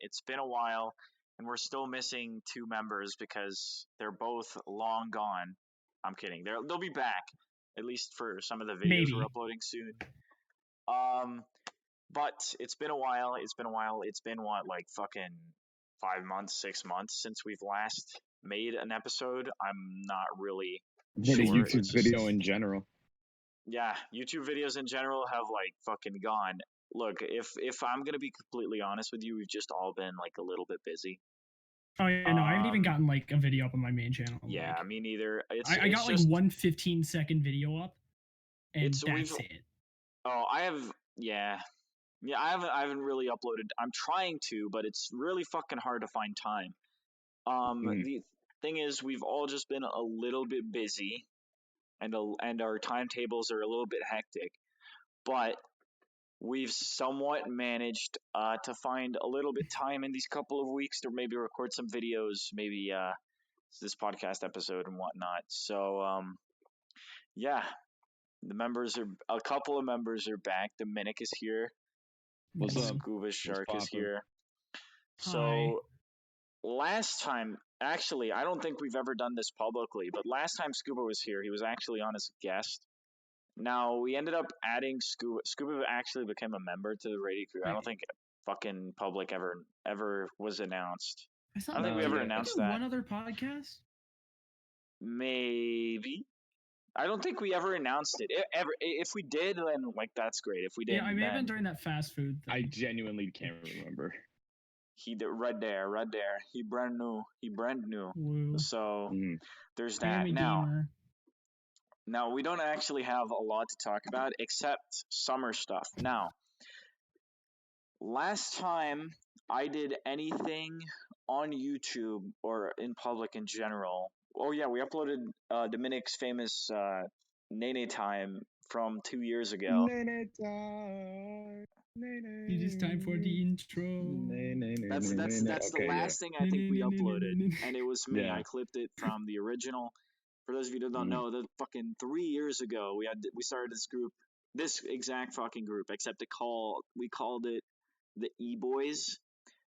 It's been a while, and we're still missing two members because they're both long gone. I'm kidding. They'll be back at least for some of the videos we're Maybe. uploading soon. But it's been a while. It's been a while. It's been what, like fucking 5 months, 6 months since we've last made an episode. I'm not really Made a sure. YouTube It's video just, in general. yeah, YouTube videos in general have like fucking gone. Look, if I'm gonna be completely honest with you, we've just all been like a little bit busy. Oh yeah, no, I haven't even Um, gotten like a video up on my main channel. yeah, Like, me neither. I It's got like just one 15-second video up, and it's we've that's it. oh I have yeah yeah I haven't really uploaded. I'm trying to, but it's really fucking hard to find time. Mm. The thing is, we've all just been a little bit busy, and our timetables are a little bit hectic. But we've somewhat managed to find a little bit time in these couple of weeks to maybe record some videos, maybe this podcast episode and whatnot. So yeah, a couple of members are back. Dominic is here. What's up? Scuba Shark is poppin'? here. Hi. So last time, actually, I don't think we've ever done this publicly, but last time Scuba was here, he was actually on as a guest. Now we ended up adding Scuba. Scuba actually became a member to the radio crew. I don't think fucking public ever was announced. I don't think we ever announced that. One other podcast. Maybe. I don't think we ever announced it. If we did, then like that's great. If we didn't, Yeah, I may have been then during that fast food thing. I genuinely can't remember. he did right there. He brand new. Woo. So Mm. there's I am that. a gamer. Now we don't actually have a lot to talk about except summer stuff. Now, last time I did anything on YouTube or in public in general. Oh yeah, we uploaded Dominic's famous Nene time from 2 years ago. It is time for the intro. That's the last thing I think we uploaded, and it was me. I clipped it from the original. For those of you that don't know, that fucking 3 years ago we started this group, this exact fucking group, except we called it the E-Boys.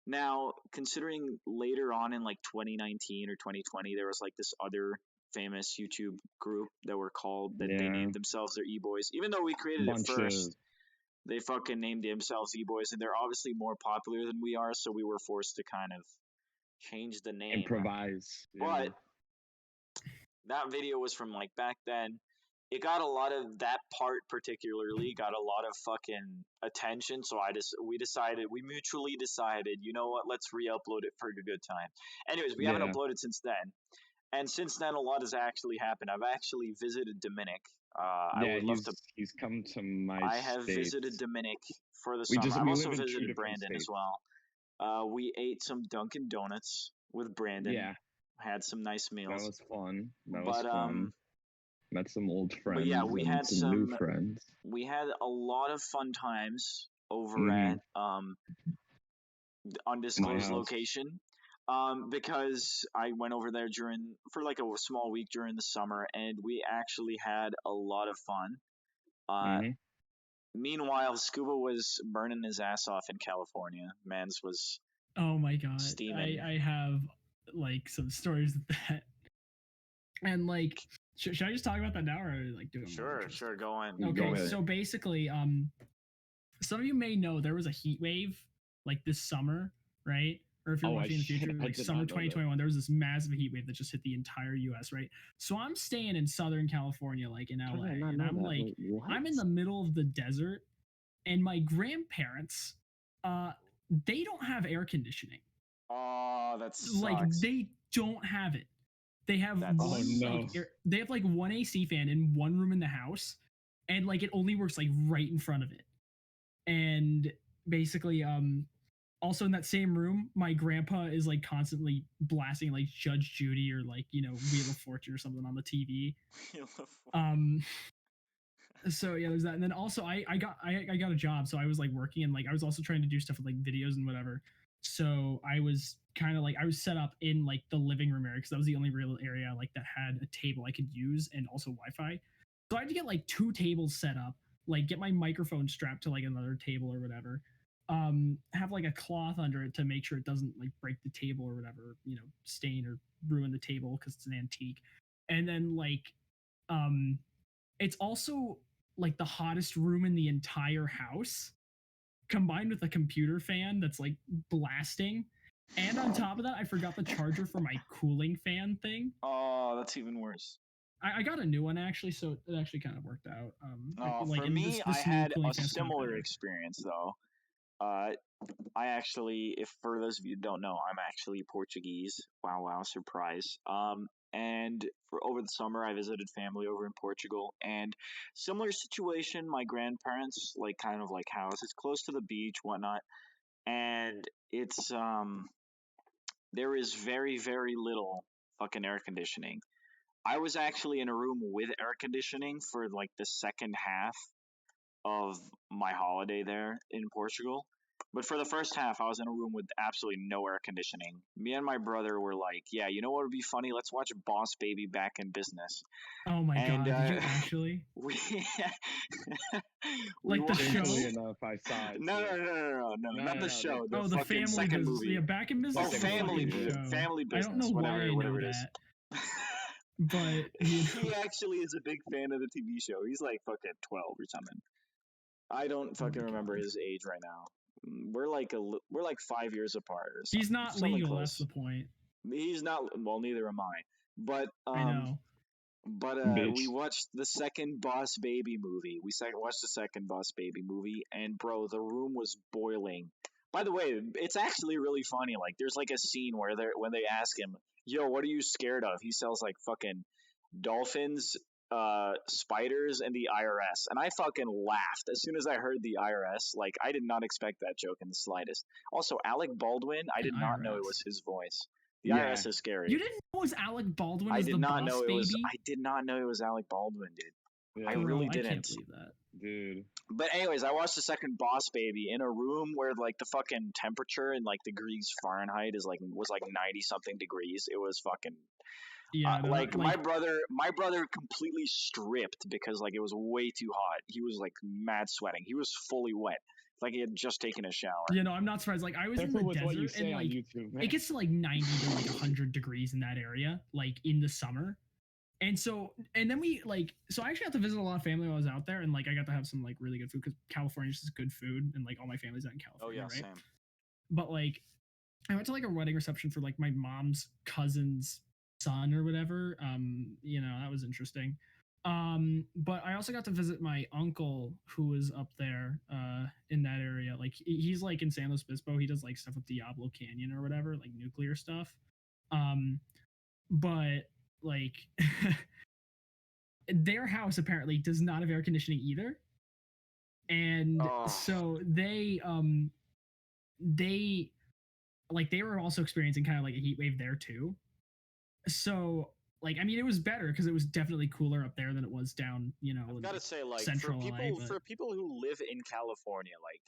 Now, considering later on in like 2019 or 2020, there was like this other famous YouTube group that they named themselves their E-Boys. Even though we created it first, they fucking named themselves E-Boys, and they're obviously more popular than we are, so we were forced to kind of change the name. Improvise. But that video was from like back then. It got a lot of, that part particularly got a lot of fucking attention, so we mutually decided, you know what, let's re-upload it for a good time. Anyways, we haven't uploaded since then. And since then, a lot has actually happened. I've actually visited Dominic. He's come to my I have visited Dominic for the summer. I've also visited Brandon as well. We ate some Dunkin' Donuts with Brandon. Yeah. Had some nice meals. That was fun. Met some old friends. But yeah, we had some new friends. We had a lot of fun times over at undisclosed location. Because I went over there for like a small week during the summer, and we actually had a lot of fun. Meanwhile, Scuba was burning his ass off in California. Mans was oh my god, steaming. I have like some stories of that, and like should I just talk about that now or like do it? Sure, go on. Okay, so basically, some of you may know there was a heat wave like this summer, right? Or if you're watching in the future, like summer 2021, there was this massive heat wave that just hit the entire US, right? So I'm staying in Southern California, like in LA, and I'm like, I'm in the middle of the desert, and my grandparents, they don't have air conditioning. Oh, that sucks. Like, they don't have it. They have they have like one AC fan in one room in the house, and like it only works like right in front of it. And basically, also in that same room, my grandpa is like constantly blasting like Judge Judy or like, you know, Wheel of Fortune or something on the TV. So yeah, there's that. And then also I got a job, so I was like working, and like I was also trying to do stuff with like videos and whatever. So I was kind of like, I was set up in like the living room area because that was the only real area like that had a table I could use and also Wi-Fi. So I had to get like 2 tables set up, like get my microphone strapped to like another table or whatever. have like a cloth under it to make sure it doesn't like break the table or whatever, stain or ruin the table because it's an antique. And then like it's also like the hottest room in the entire house, combined with a computer fan that's like blasting. And on top of that, I forgot the charger for my cooling fan thing. Oh, that's even worse. I got a new one actually, so it actually kind of worked out. For me, I had a similar experience though. I actually, if for those of you who don't know, I'm actually Portuguese. Wow, surprise. And for over the summer, I visited family over in Portugal, and similar situation. My grandparents, like, kind of like houses close to the beach, whatnot, and it's there is very, very little fucking air conditioning. I was actually in a room with air conditioning for like the second half of my holiday there in Portugal. But for the first half, I was in a room with absolutely no air conditioning. Me and my brother were like, "Yeah, you know what would be funny? Let's watch Boss Baby Back in Business." Oh my god! Did you actually? We like the show? Enough, I saw it. No, not the show. The the fucking family second movie. Yeah, Back in Business. Oh, Family Business. Family Business. I don't know whatever, why I whatever know it is. that. But he actually is a big fan of the TV show. He's like fucking 12 or something. I don't fucking remember his age right now. We're like 5 years apart or something. He's not legal. Close. That's the point. He's not. Well, neither am I. But I know. But we watched the second Boss Baby movie. Watched the second Boss Baby movie, and bro, the room was boiling. By the way, it's actually really funny. Like, there's like a scene where when they ask him, "Yo, what are you scared of?" He sells like fucking dolphins, spiders, and the IRS. And I fucking laughed as soon as I heard the IRS. Like, I did not expect that joke in the slightest. Also, Alec Baldwin, I did not know it was his voice. The IRS is scary. You didn't know it was Alec Baldwin? I did not know it was. I did not know it was Alec Baldwin, dude. Yeah. I really didn't. I can't believe that, dude. But anyways, I watched the second Boss Baby in a room where like the fucking temperature in like degrees Fahrenheit was like 90 something degrees. It was fucking. Yeah, my brother completely stripped because like it was way too hot. He was like mad sweating. He was fully wet. Like he had just taken a shower. Yeah, no, I'm not surprised. Like I was in the desert and like YouTube, it gets to like 90 to like 100 degrees in that area, like in the summer. And then I actually got to visit a lot of family while I was out there, and like I got to have some like really good food because California just good food, and like all my family's out in California, right? Same. But like I went to like a wedding reception for like my mom's cousin's son or whatever. That was interesting. But I also got to visit my uncle who was up there in that area. Like he's like in San Luis Obispo. He does like stuff with Diablo Canyon or whatever, like nuclear stuff. But like their house apparently does not have air conditioning either. And so they were also experiencing kind of like a heat wave there too. So like, I mean, it was better because it was definitely cooler up there than it was down, I've got to say, like, for people who live in California, like,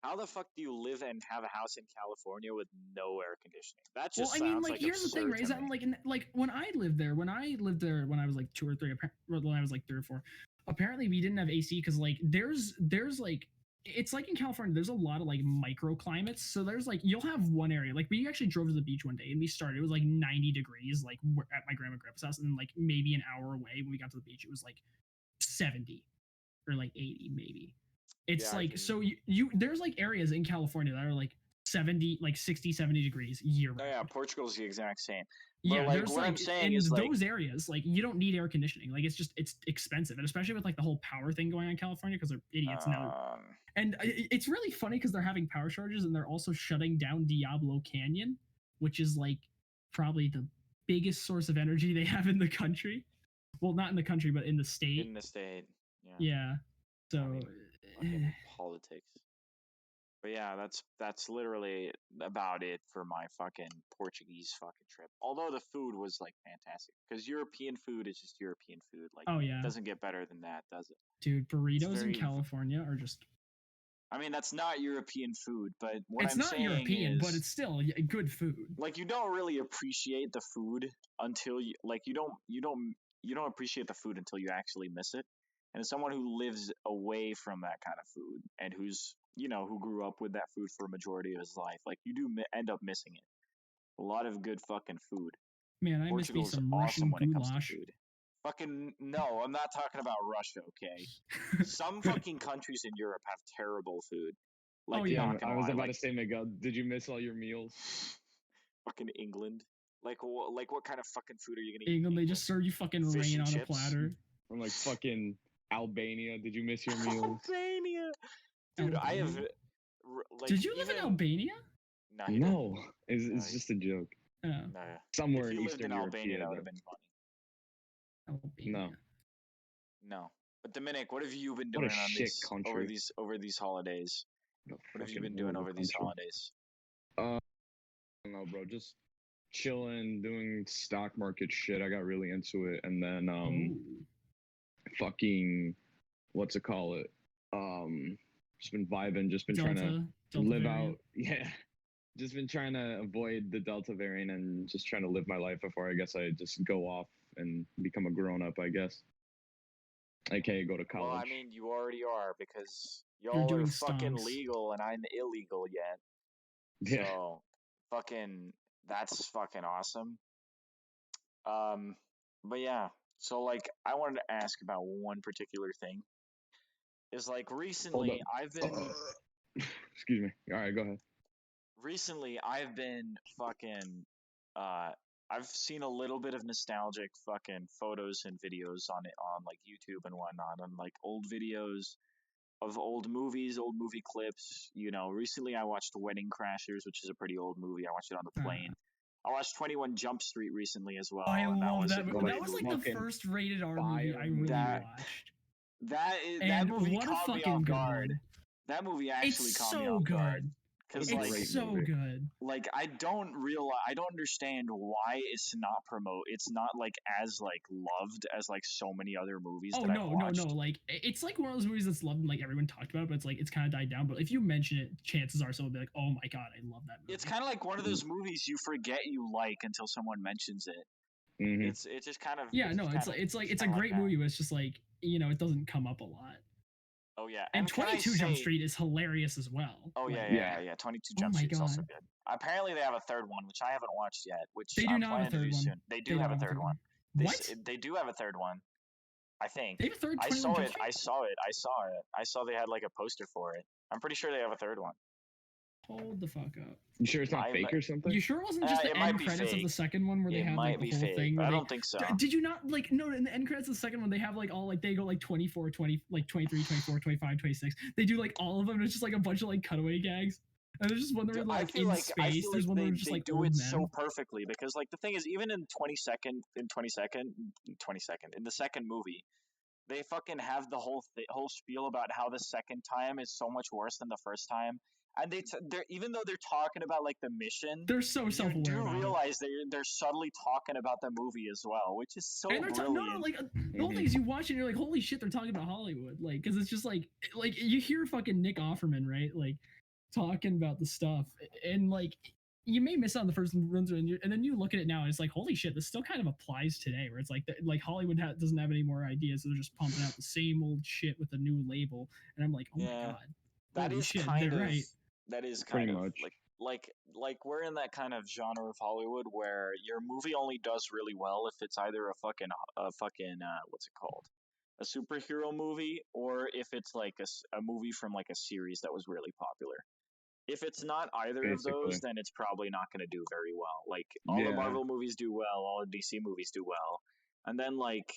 how the fuck do you live and have a house in California with no air conditioning? That just sounds like here's the thing, right? Is that like when I lived there when I was like 2 or 3, when I was like 3 or 4, apparently we didn't have AC because like there's like it's like in California, there's a lot of like microclimates. So there's like you'll have one area. Like we actually drove to the beach one day and it was like 90 degrees, like at my grandma and grandpa's house, and then like maybe an hour away when we got to the beach, it was like 70 or like 80 maybe. It's so you there's like areas in California that are like 70, like 60, 70 degrees year round. Oh yeah, Portugal's the exact same. But yeah, there's what I'm saying is those areas, like you don't need air conditioning. Like it's expensive, and especially with like the whole power thing going on in California because they're idiots now. And it's really funny because they're having power shortages and they're also shutting down Diablo Canyon, which is like probably the biggest source of energy they have in the country. Well, not in the country, but in the state. In the state, yeah. Yeah. So politics. But yeah, that's literally about it for my fucking Portuguese fucking trip. Although the food was like fantastic, because European food is just European food. Like, it doesn't get better than that, does it? Dude, burritos in California are just. I mean, that's not European food, but it's not European, but it's still good food. Like, you don't really appreciate the food until you don't appreciate the food until you actually miss it. And as someone who lives away from that kind of food and who's who grew up with that food for a majority of his life, like you do end up missing it. A lot of good fucking food. Man, I miss me Portugal's some awesome Russian when it comes to goulash. food. Fucking no, I'm not talking about Russia, okay? Some fucking countries in Europe have terrible food. Like, Oh, yeah. I was about to say, Miguel, did you miss all your meals? Fucking England. Like what kind of fucking food are you gonna eat? England, they just serve you fucking Fish rain and on chips? a platter. From like fucking Albania, did you miss your meals? Albania, dude, Albania. I have. Like, did you live in Albania? No, it's just a joke. No. Somewhere if in you Eastern lived in Europe, Albania, that would have been funny. Albania. No. But Dominic, what have you been doing over these holidays? What have you been doing over these holidays? I don't know, bro. Just chilling, doing stock market shit. I got really into it, and then fucking what's it call it? Just been vibing. Just been trying to live variant. Out. Yeah. Just been trying to avoid the Delta variant and just trying to live my life before I guess I just go off and become a grown up, I guess. AKA go to college. Well, I mean, you already are because y'all are fucking legal and I'm illegal yet. Yeah. So, that's fucking awesome. But yeah, so like I wanted to ask about one particular thing. Is like recently I've been. Excuse me. All right, go ahead. Recently, I've been fucking. I've seen a little bit of nostalgic fucking photos and videos on like YouTube and whatnot, on like old videos of old movies, old movie clips. Recently I watched Wedding Crashers, which is a pretty old movie. I watched it on the plane. I watched 21 Jump Street recently as well. I love that movie. That was like the first rated R movie I really watched. That movie caught me off guard. That movie actually caught me off guard. It's so good. Like I don't understand why it's not like as like loved as like so many other movies. Oh no. Like it's like one of those movies that's loved and like everyone talked about, but it's kind of died down. But if you mention it, chances are someone will be like, "Oh my god, I love that movie." It's kind of like one of those movies you forget you like until someone mentions it. Mm-hmm. It's just kind of it's a great movie, but it's just like it doesn't come up a lot. Oh yeah, and 22 Jump Street is hilarious as well. Oh yeah. 22 Jump Street is also good. Apparently they have a third one, which I haven't watched yet. Which they do not have a third one. Soon. They do have a third one. What? They do have a third one. I think. They have a third. I saw it. I saw they had like a poster for it. I'm pretty sure they have a third one. Hold the fuck up. You sure it's not fake or something? You sure it wasn't just the end credits of the second one where they have like the whole thing? I don't think so. Did you not like no? In the end credits of the second one, they have like all like they go like 24, 20, like 23, 24, 25, 26. They do like all of them. And it's just like a bunch of like cutaway gags. And there's just one that like in space. There's one that just like do it so perfectly because like the thing is even in in the second movie. They fucking have the whole spiel about how the second time is so much worse than the first time. And they're even though they're talking about like the mission, they're so self-aware. You do realize they're subtly talking about the movie as well, which is so brilliant. Like the whole thing is you watch it and you're like, holy shit, they're talking about Hollywood, like because it's just like you hear fucking Nick Offerman, right, like talking about the stuff, and like you may miss out on the first runs, and then you look at it now and it's like, holy shit, this still kind of applies today, where it's like Hollywood doesn't have any more ideas, so they're just pumping out the same old shit with a new label, and I'm like, oh my god, that is shit, kind of right. That is kind Pretty of much. like we're in that kind of genre of Hollywood where your movie only does really well if it's either a fucking what's it called, a superhero movie, or if it's like a movie from like a series that was really popular. If it's not either of those, then it's probably not going to do very well. Like all the Marvel movies do well, all the DC movies do well, and then like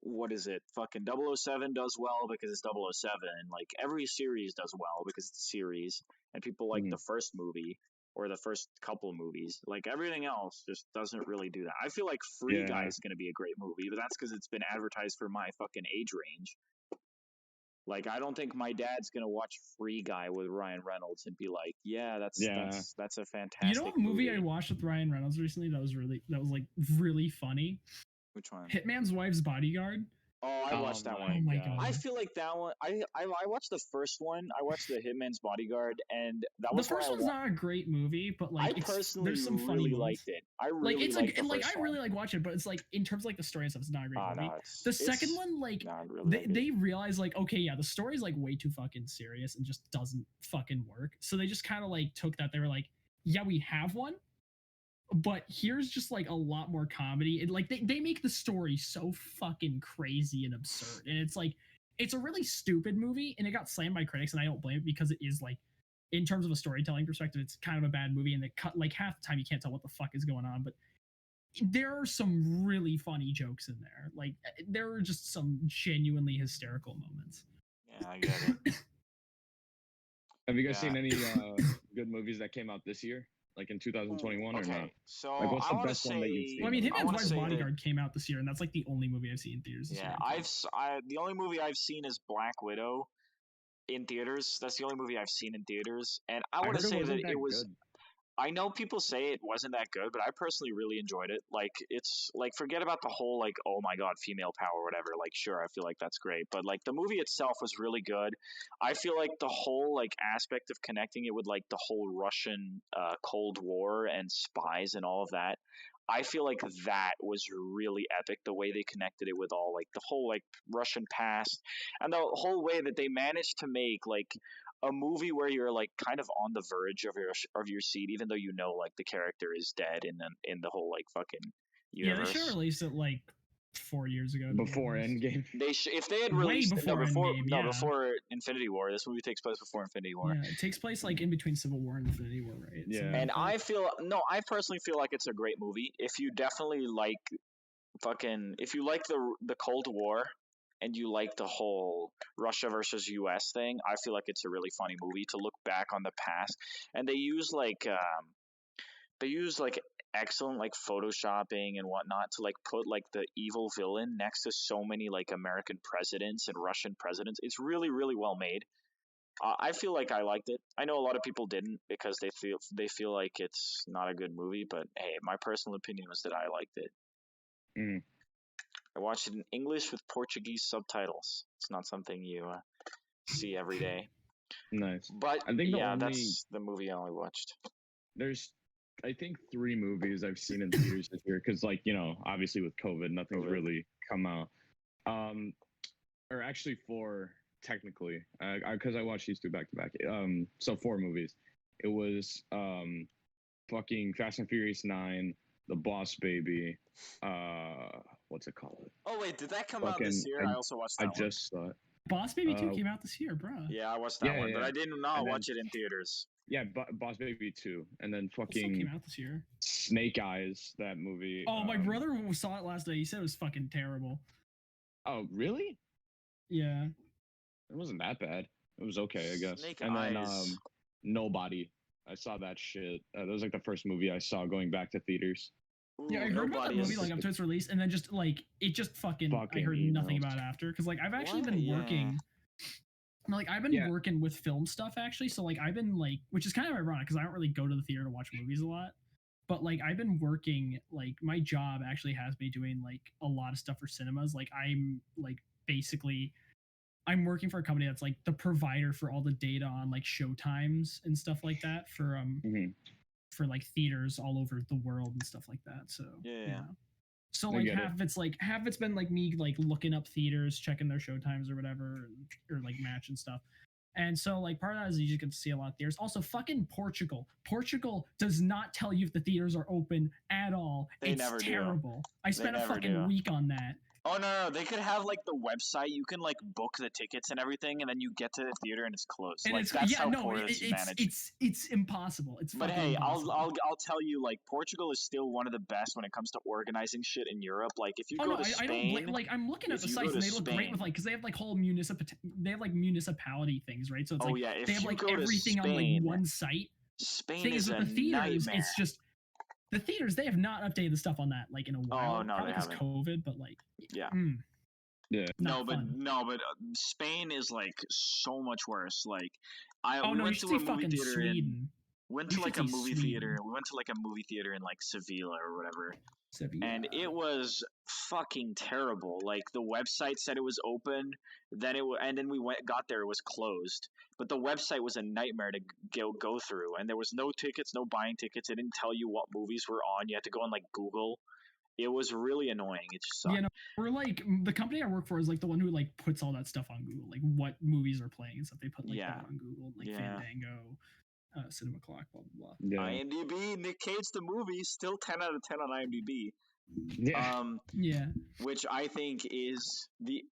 what is it? Fucking 007 does well because it's 007. Like every series does well because it's a series, and people like the first movie or the first couple movies. Like everything else just doesn't really do that. I feel like Free Guy is going to be a great movie, but that's because it's been advertised for my fucking age range. Like I don't think my dad's gonna watch Free Guy with Ryan Reynolds and be like, "Yeah, that's a fantastic." You know what movie I watched with Ryan Reynolds recently that was like really funny? Which one? Hitman's Wife's Bodyguard. Oh, I watched that one. Oh my god. I feel like that one. I watched the first one. I watched the Hitman's Bodyguard, and that The was first one's not a great movie, but like I personally there's some funny really moments. liked it. I Like really it's liked like the like first I one. really like watching it, but it's like in terms of like the story and stuff, it's not a great movie. No, The second one, like not really they realize like, okay, yeah, the story's like way too fucking serious and just doesn't fucking work. So they just kind of like took that. They were like, yeah, we have one, but here's just like a lot more comedy. And like they make the story so fucking crazy and absurd. And it's like it's a really stupid movie, and it got slammed by critics, and I don't blame it because it is like in terms of a storytelling perspective, it's kind of a bad movie, and it cut like half the time you can't tell what the fuck is going on. But there are some really funny jokes in there. Like there are just some genuinely hysterical moments. Yeah, I get it. Have you guys seen any good movies that came out this year, like in 2021 or not? So like, what's the best one that you've seen? Well, I mean, Hitman's Wife's Bodyguard came out this year, and that's like the only movie I've seen in theaters this year. The only movie I've seen is Black Widow in theaters. That's the only movie I've seen in theaters, and I want to say that it was. Good. I know people say it wasn't that good, but I personally really enjoyed it. Like, it's like, forget about the whole like, oh my god, female power or whatever. Like, sure, I feel like that's great, but like the movie itself was really good. I feel like the whole like aspect of connecting it with like the whole Russian Cold War and spies and all of that, I feel like that was really epic. The way they connected it with all like the whole like Russian past and the whole way that they managed to make like a movie where you're like kind of on the verge of your seat, even though you know like the character is dead in the whole like fucking universe. Yeah, they should have released it like 4 years ago. Before Endgame. If they had released before before Infinity War. This movie takes place before Infinity War. Yeah, it takes place like in between Civil War and Infinity War, right? Yeah, and I personally feel like it's a great movie. If you definitely like if you like the Cold War and you like the whole Russia versus US thing, I feel like it's a really funny movie to look back on the past. And they use like excellent like photoshopping and whatnot to like put like the evil villain next to so many like American presidents and Russian presidents. It's really, really well made. I feel like I liked it. I know a lot of people didn't because they feel like it's not a good movie, but hey, my personal opinion was that I liked it. Mm. I watched it in English with Portuguese subtitles. It's not something you see every day. Nice. But I think that's the movie I only watched. There's, I think, 3 movies I've seen in theaters this year because, like, you know, obviously with COVID, nothing's really come out. Or actually 4 technically, because I watched these 2 back to back. So 4 movies. It was fucking Fast and Furious 9, The Boss Baby. What's it called? Oh wait, did that come out this year? I also watched that one. I just saw it. Boss Baby 2 came out this year, bro. Yeah, I watched that one, but I did not watch it in theaters. Yeah, Boss Baby 2, and then fucking came out this year. Snake Eyes, that movie. Oh, my brother saw it last night. He said it was fucking terrible. Oh, really? Yeah. It wasn't that bad. It was okay, I guess. Snake and Eyes. Then Nobody. I saw that shit. That was like the first movie I saw going back to theaters. Ooh, yeah, I heard about that movie like up to its release, and then just like it just fucking I heard nothing about it after because like I've actually been working. Like I've been working with film stuff actually, so like I've been like, which is kind of ironic because I don't really go to the theater to watch movies a lot. But like I've been working, like my job actually has me doing like a lot of stuff for cinemas. Like I'm like basically I'm working for a company that's like the provider for all the data on like showtimes and stuff like that for for like theaters all over the world and stuff like that. So yeah. So like half of it's been like me like looking up theaters, checking their showtimes or whatever, or like match and stuff. And so like part of that is you just get to see a lot of theaters. Also, fucking Portugal. Portugal does not tell you if the theaters are open at all. It's terrible. I spent a fucking week on that. Oh no, they could have like the website. You can like book the tickets and everything, and then you get to the theater and it's closed. And like that's how poor it's managed. It's impossible. It's but hey, impossible. I'll tell you, like Portugal is still one of the best when it comes to organizing shit in Europe. Like if you go to Spain, I don't like I'm looking at the sites and they look great with like because they have like whole municipality things, right? So it's like they have like everything on like one site. Spain is a nightmare. It's just. The theaters, they have not updated the stuff on that like in a while. Oh no, probably because COVID, but like yeah, yeah. No, but Spain is like so much worse. Like I went to a movie theater Sweden. went You to should like a see movie Sweden. theater. We went to like a movie theater in like Sevilla or whatever, Sevilla. and it was fucking terrible. Like the website said it was open, and then we got there, it was closed. But the website was a nightmare to go through, and there was no tickets, no buying tickets. It didn't tell you what movies were on. You had to go on like Google. It was really annoying. It just sucked. Yeah, no, we're like the company I work for is like the one who like puts all that stuff on Google, like what movies are playing and stuff. They put like that on Google, like Fandango, Cinema Clock, blah blah blah. Yeah. IMDb, Nick Cage the movie, still 10 out of 10 on IMDb. Yeah. Yeah. Which I think is the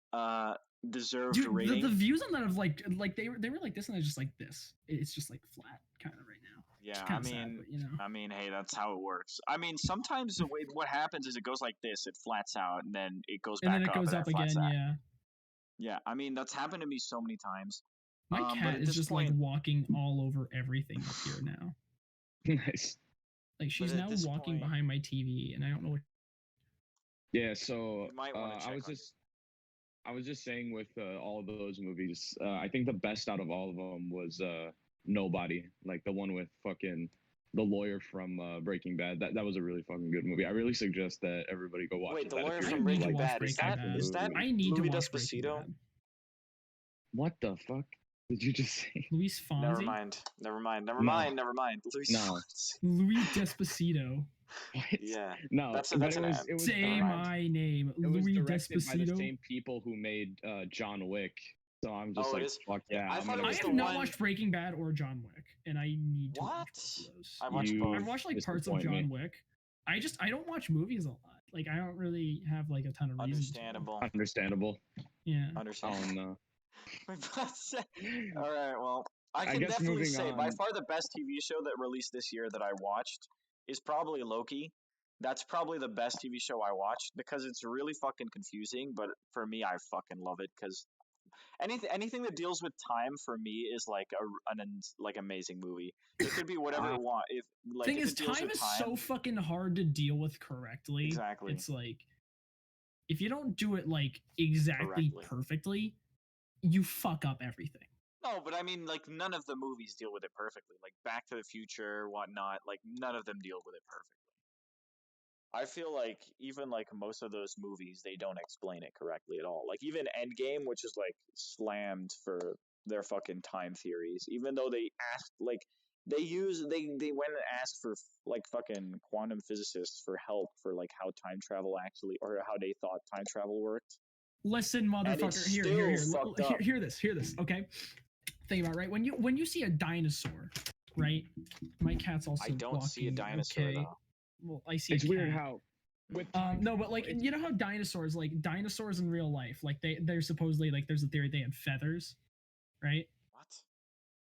deserved Dude, rating. The views on that of like they were like this and it's just like this. It's just like flat kind of right now. Yeah, I mean, sad, but, you know. I mean, hey, that's how it works. I mean, sometimes the way what happens is it goes like this, it flats out, and then it goes back up, and then it goes up again. Yeah. Yeah, I mean that's happened to me so many times. My cat is just like walking all over everything up here now. Nice. Like she's now walking behind my TV, and I don't know what. Yeah, so I was just saying with all of those movies, I think the best out of all of them was Nobody, like the one with fucking the lawyer from Breaking Bad. That was a really fucking good movie. I really suggest that everybody go watch it. Wait, the lawyer from Breaking Bad, is that I need Louis to watch Despacito? What the fuck did you just say? Luis Fonsi? Never mind. Louis Despacito. What? Yeah. No, that's it was say my name. It was Louis directed Despacito. by the same people who made John Wick. So I'm just fuck yeah. I have not watched Breaking Bad or John Wick, and I need to watch those. I watched both. I've watched like parts of John Wick. I don't watch movies a lot. Like I don't really have like a ton of reasons. Understandable. Yeah. Understandable. Oh no. All right. Well, I can definitely say by far the best TV show that released this year that I watched is probably Loki. That's probably the best TV show I watched because it's really fucking confusing. But for me, I fucking love it because anything that deals with time for me is like an amazing movie. It could be whatever it want. Thing is, time is so fucking hard to deal with correctly. Exactly. It's like if you don't do it like exactly perfectly, you fuck up everything. No, but I mean, like none of the movies deal with it perfectly. Like Back to the Future, whatnot. Like none of them deal with it perfectly. I feel like even like most of those movies, they don't explain it correctly at all. Like even Endgame, which is like slammed for their fucking time theories, even though they asked like they went and asked for like fucking quantum physicists for help for like how time travel actually or how they thought time travel worked. Listen, motherfucker, hear this, okay? Think about it, right? When you see a dinosaur, right? My cat's also. I don't walking, see a dinosaur okay? though. Well, I see. It's weird how. No, but like you know how dinosaurs in real life, like they're supposedly like there's a theory they had feathers, right? What?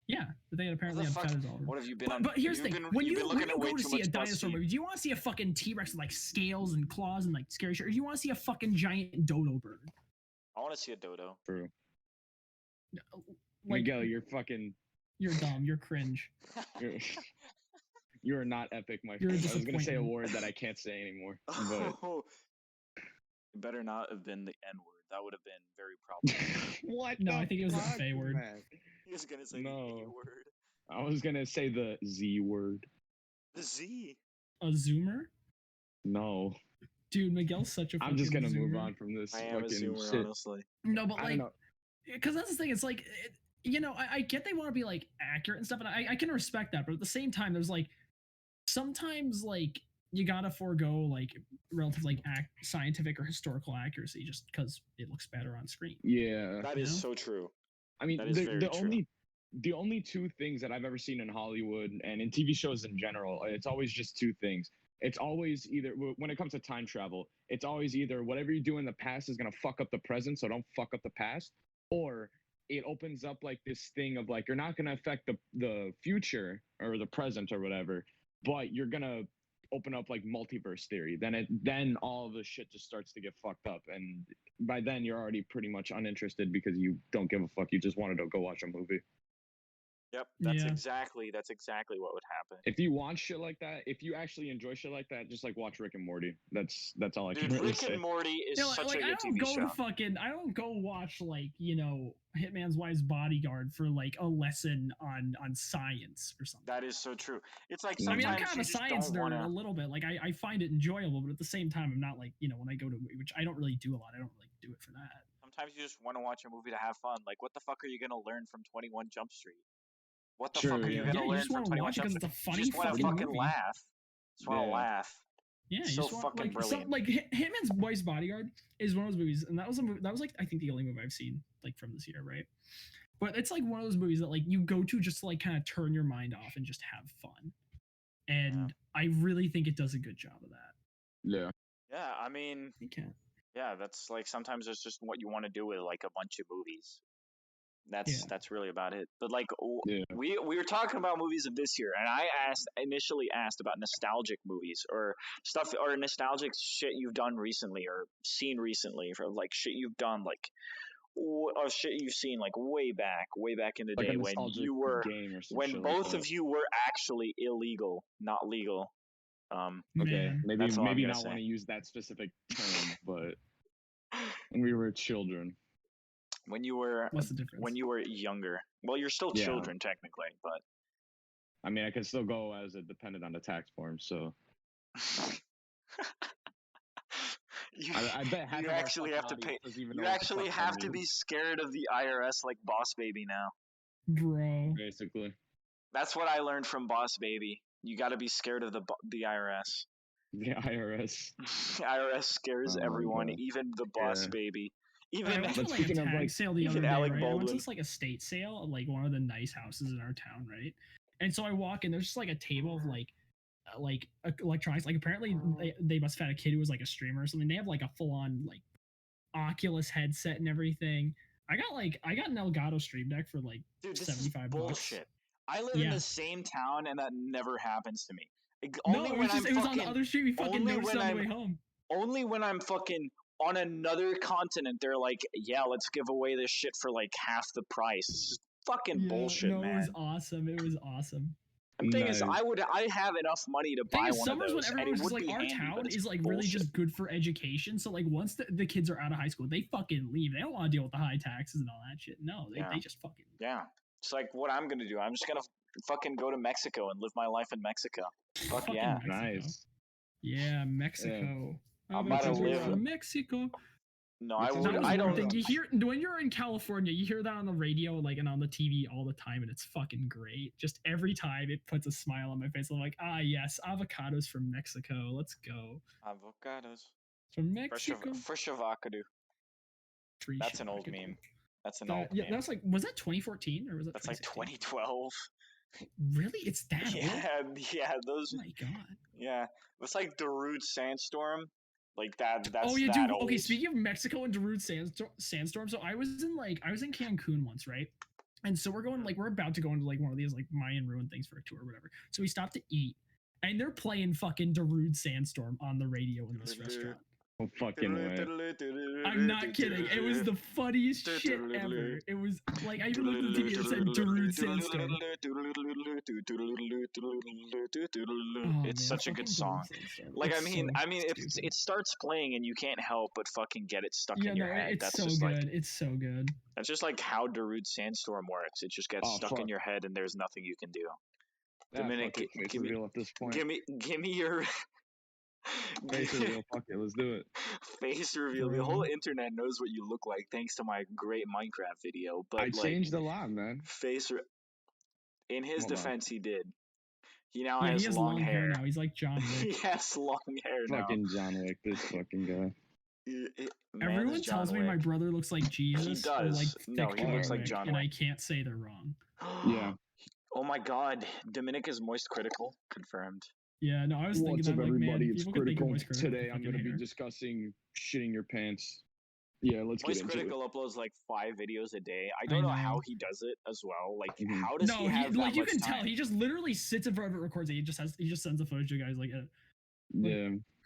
Yeah, but they apparently had feathers all over. What have you been? But here's the thing: when you go to see a dinosaur movie, do you want to see a fucking T-Rex with like scales and claws and like scary shit, or do you want to see a fucking giant dodo bird? I want to see a dodo. True. Like, Miguel, you're fucking. You're dumb. You're cringe. You are not epic, my friend. I was gonna say a word that I can't say anymore. But... It better not have been the N word. That would have been very problematic. What? No, I think it was the F word. He was gonna say the A word. I was gonna say the Z word. The Z. A zoomer? No. Dude, Miguel's such a. I'm just gonna zoomer. move on from this. I am a zoomer, shit. honestly. No, but like, because that's the thing. It's like, you know, I get they want to be like accurate and stuff, and I can respect that, but at the same time, there's like sometimes like you gotta forego like relative like scientific or historical accuracy just because it looks better on screen. Yeah, that is so true. I mean, the only two things that I've ever seen in Hollywood and in TV shows in general, it's always just two things. It's always either, when it comes to time travel, it's always either whatever you do in the past is gonna fuck up the present, so don't fuck up the past, or it opens up like this thing of like you're not gonna affect the future or the present or whatever, but you're gonna open up like multiverse theory. Then all of the shit just starts to get fucked up, and by then you're already pretty much uninterested because you don't give a fuck. You just wanted to go watch a movie. Yep, that's exactly what would happen. If you want shit like that, if you actually enjoy shit like that, just like watch Rick and Morty. That's all I can really Rick say. and Morty is such a good TV show. I don't go watch like Hitman's Wife's Bodyguard for like a lesson on science or something. That is so true. It's like I mean, I'm kind of a science nerd a little bit. Like I find it enjoyable, but at the same time, I'm not like when I go to, which I don't really do a lot. I don't really do it for that. Sometimes you just want to watch a movie to have fun. Like, what the fuck are you gonna learn from 21 Jump Street? What the fuck are you gonna learn from 21 Jump Street? It's a funny you just want to fucking movie. laugh. Just want to laugh. Yeah, so fucking brilliant. Like Hitman's Wife's Bodyguard is one of those movies, and that was like I think the only movie I've seen like from this year, right? But it's like one of those movies that like you go to just to like kind of turn your mind off and just have fun. And I really think it does a good job of that. Yeah. Yeah, I mean, you can't. Yeah, that's like sometimes it's just what you want to do with like a bunch of movies. That's really about it. But like we were talking about movies of this year, and I initially asked about nostalgic movies or stuff or nostalgic shit you've done recently or seen recently, for like shit you've done like or shit you've seen like way back in the like day when you were both of you were actually illegal, not legal. Okay, maybe not want to use that specific term, but when we were children. When you were what's the difference? When you were younger. Well, you're still children technically, but I mean, I can still go as a dependent on the tax form, so I bet you actually have to pay. You actually have to be scared of the IRS like Boss Baby now. Bro. Basically. That's what I learned from Boss Baby. You got to be scared of the IRS. The IRS. IRS scares everyone, even the Boss Baby. Even I went to like a tag sale the other day, right? I went to this like estate sale of like one of the nice houses in our town, right? And so I walk in, there's just like a table of like electronics. Like apparently they must have had a kid who was like a streamer or something. They have like a full on like Oculus headset and everything. I got an Elgato Stream Deck for like $75. Bullshit. I live in the same town and that never happens to me. It was on the other street. We fucking noticed on the way home. Only when I'm fucking on another continent, they're like, yeah, let's give away this shit for like half the price. It's just fucking bullshit, man. It was awesome. It was awesome. The thing is, I have enough money to buy one of those. When everyone was just like, our town is like really just good for education. So like once the kids are out of high school, they fucking leave. They don't want to deal with the high taxes and all that shit. No, they just fucking It's like what I'm gonna do. I'm just gonna fucking go to Mexico and live my life in Mexico. Fuck yeah, Mexico. Nice. Yeah, Mexico. I'm about to live in Mexico. No, I don't think you hear when you're in California, you hear that on the radio, like, and on the TV all the time, and it's fucking great. Just every time it puts a smile on my face. I'm like, yes, avocados from Mexico. Let's go. Avocados from Mexico. Fresh avocado. That's an old meme. That's an old meme. That's like, was that 2014 or was that? That's like 2012. Really? It's that old? Yeah. Those. Oh my god. Yeah, it's like Darude Sandstorm. Like that. That's dude. Old. Okay, speaking of Mexico and Darude Sandstorm, so I was in Cancun once, right? And so we're about to go into like one of these like Mayan ruin things for a tour or whatever. So we stopped to eat, and they're playing fucking Darude Sandstorm on the radio in this restaurant. Oh, fucking way. I'm not kidding. It was the funniest shit ever. It was like, I even looked at the TV and it said Darude Sandstorm. It's such a good song. Like, I mean, if it starts playing and you can't help but fucking get it stuck in your head. It's so good. It's so good. That's just like how Darude Sandstorm works. It just gets stuck in your head and there's nothing you can do. Dominic, give me your... Face reveal, fuck it, let's do it. Face reveal. The whole internet knows what you look like thanks to my great Minecraft video. But I changed a lot, man. In his defense, he did. He now has long hair now. He's like John Wick. He has long hair now. Fucking John Wick, this fucking guy. Everyone tells me my brother looks like Jesus. He does. Or he looks like John Wick. And I can't say they're wrong. Yeah. Oh my god, Dominic is moist critical. Confirmed. Yeah, no, I was thinking that, like, everybody? It's critical. Today I'm going to be discussing shitting your pants. Yeah, let's get into it. Moist Critical uploads like 5 videos a day. I don't know how he does it as well. Like, how does he have that much time? You can tell. He just literally sits in front of it, records it. He just sends a footage to guys like,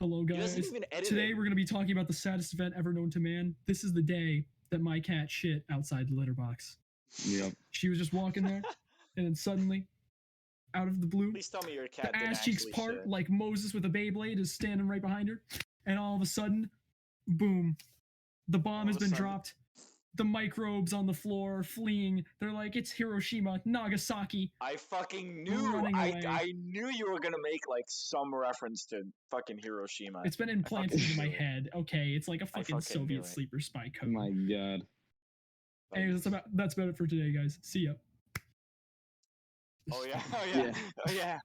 hello guys. Today we're going to be talking about the saddest event ever known to man. This is the day that my cat shit outside the litter box. Yep. She was just walking there. and then suddenly, out of the blue, Please tell me your cat the didn't ass cheeks actually part shit. like Moses with a Beyblade is standing right behind her, and all of a sudden, boom, the bomb has been dropped. The microbes on the floor fleeing. They're like, it's Hiroshima, Nagasaki. I fucking knew. I knew you were gonna make like some reference to fucking Hiroshima. It's been implanted into my head. Okay, it's like a fucking Soviet it. sleeper spy code. Oh my god. Anyways, that's about it for today, guys. See ya. Oh yeah, oh yeah, oh yeah.